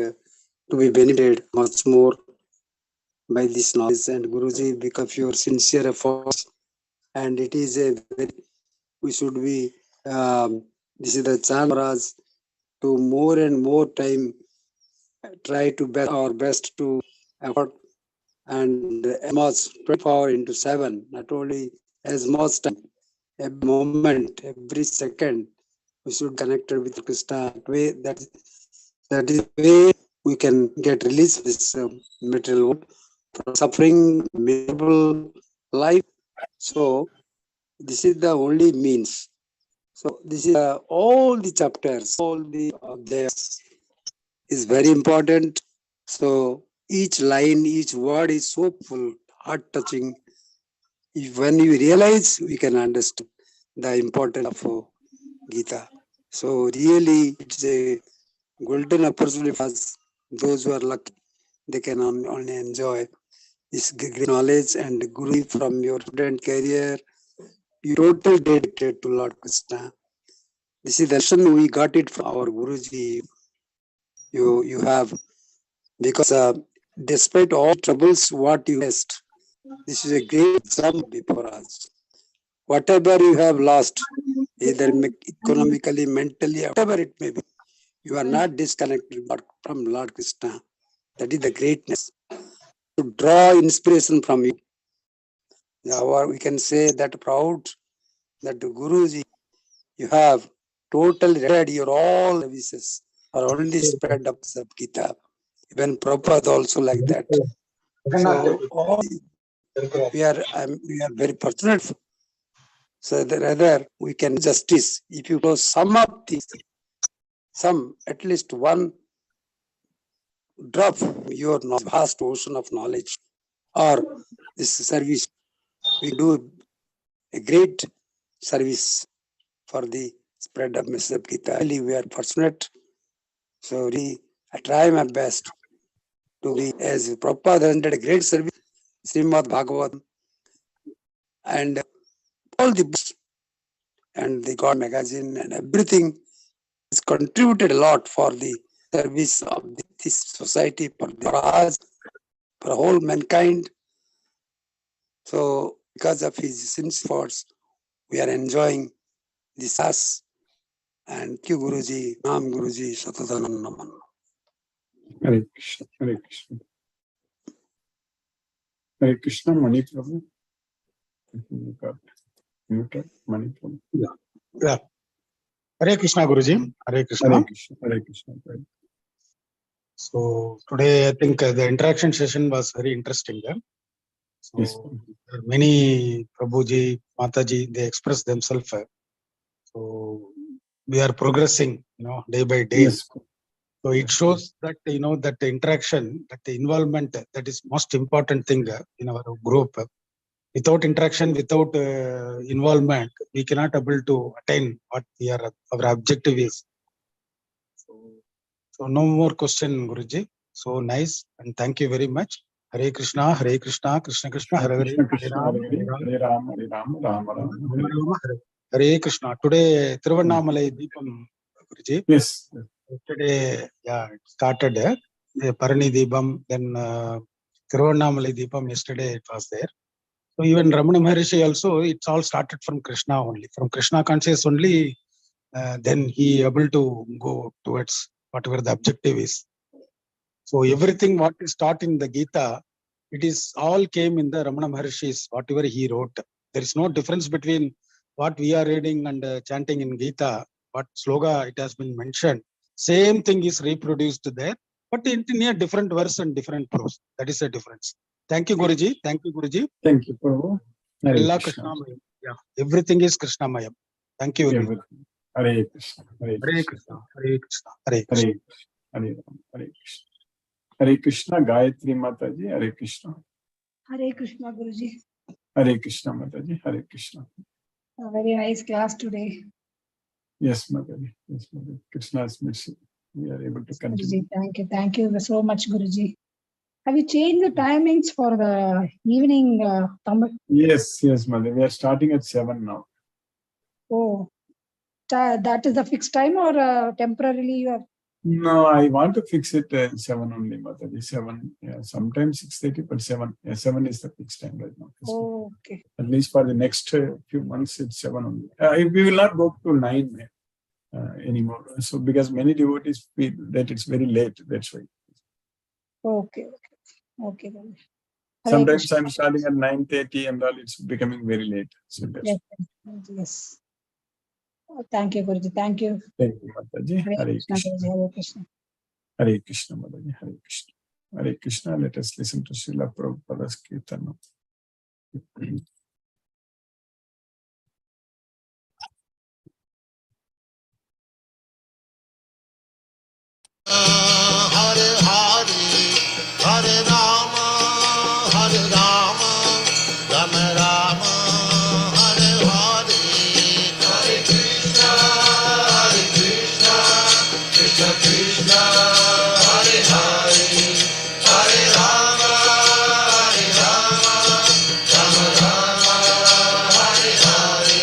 to be benefited much more by this knowledge. And Guruji, because of your sincere efforts, and it is a very, we should be, this is the chance for us to more and more time try to best our best to effort and as much 24 into 7, not only as much time, every moment, every second, we should connect with Krishna. Way that is way we can get released this material world from suffering, miserable life. So this is the only means. So this is all the chapters, all the adhyayas is very important. So each line, each word is so full, heart-touching. When you realize, we can understand the importance of Gita. So really, it's a golden opportunity for us. Those who are lucky, they can only enjoy this great knowledge and Guru from your student career. You totally dedicated to Lord Krishna. This is the lesson we got it from our Guruji. You have, because despite all troubles what you faced, this is a great sum before us. Whatever you have lost, either economically, mentally, whatever it may be, you are not disconnected from Lord Krishna. That is the greatness. To draw inspiration from you. We can say that proud that Guruji, you have totally read your all services are only spread up the Gita. Even Prabhupada also like that. So all we are very fortunate. So that rather we can justice if you go sum up these, at least one drop your vast ocean of knowledge or this service, we do a great service for the spread of message of Gita. Really, we are fortunate. So really, I try my best to be, as Prabhupada rendered a great service, Srimad Bhagavad, and all the books and the God magazine and everything has contributed a lot for the service of this society, for us, for whole mankind. So because of his sincere efforts, we are enjoying this us. And thank you, Guruji, Nam Guruji, Satadanam Naman. Hare Krishna, Hare Krishna. Hare Krishna, Mani Prabhu. Mani Prabhu. Yeah. Hare Krishna, Guruji. Hare Krishna. Hare Krishna, Hare Krishna. So today, I think the interaction session was very interesting. So yes. there are many Prabhuji, Mataji, they express themselves. So we are progressing, day by day. Yes. So it shows that, that the interaction, that the involvement, that is most important thing in our group. Without interaction, without involvement, we cannot able to attain what our objective is. So no more question, Guruji. So nice, and thank you very much. Hare Krishna, Krishna Krishna, Hare Hare, Hare Rama, Rama Rama. Hare Krishna. Today, Tiruvannamalai Deepam, Guruji. Yes. Yesterday, yeah, it started Parani Deepam, then Tiruvannamalai Deepam. Yesterday it was there. So even Ramana Maharishi also, it's all started from Krishna only. From Krishna conscious only, then he able to go towards whatever the objective is. So everything what is taught in the Gita, it is all came in the Ramana Maharishi's, whatever he wrote. There is no difference between what we are reading and chanting in Gita, what sloga it has been mentioned. Same thing is reproduced there, but in a different verse and different prose. That is the difference. Thank you, Guruji. Thank you, Guruji. Thank you, Prabhu. Hare Ella Krishna. Krishnamayam. Yeah, everything is Krishnamayam. Thank you very much. Hare Krishna. Hare Hare Krishna. Krishna. Hare Krishna. Hare Krishna. Hare Hare Ram. Hare Krishna. Hare Krishna. Gayatri Mataji. Hare Krishna. Hare Krishna, Guruji. Hare Krishna Mataji. Hare Krishna. A very nice class today. Yes, Mataji. Yes, Mataji. Krishna's mercy. We are able to continue. Guruji, thank you. Thank you so much, Guruji. Have you changed the timings for the evening Tamil? Yes, yes, Mataji. We are starting at 7 now. Oh, that is the fixed time or temporarily you are? No, I want to fix it 7 only, Mataji. 7. Yeah, sometimes 6:30, but 7. Yeah, 7 is the fixed time right now. Oh, okay. At least for the next few months, it's 7 only. We will not go to 9 anymore. So because many devotees feel that it's very late, that's why. Okay, okay. Then. Sometimes I'm starting at 9:30 and all. It's becoming very late. So that's Yes. Oh, thank you, Guruji. Thank you. Thank you, Mataji. Hare Krishna. Hare Krishna. Hare Krishna, Mataji. Hare Krishna. Hare Krishna. Let us listen to Srila Prabhupada's Kirtana. Hare Hare, Hare Rama, Rama Rama, Hare Hare, Hare Krishna, Krishna Krishna, Hare Hare, Hare Rama, Rama Rama, Hare Hare,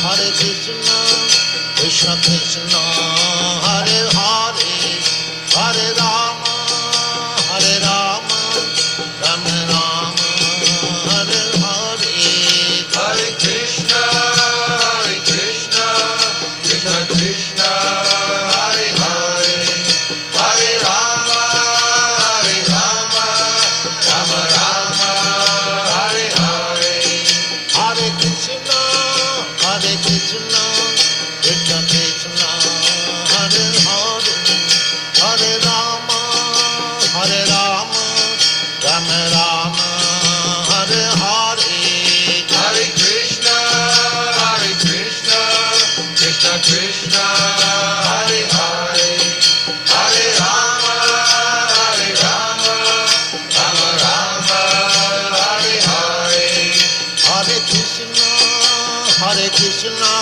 Hare Krishna, Krishna Krishna, Hare Hare, Hare Rama, Rama Rama, Hare Hare, Hare Krishna, Krishna Krishna, Hare Hare, Hare Rama, Rama Rama, Hare Hare, Hare Krishna, Krishna Krishna, Hare Hare, Hare Rama, Rama Rama, Hare Hare, Hare Krishna, Krishna Krishna, Hare Hare, Hare Rama, Rama Rama, Hare Hare, Hare Krishna,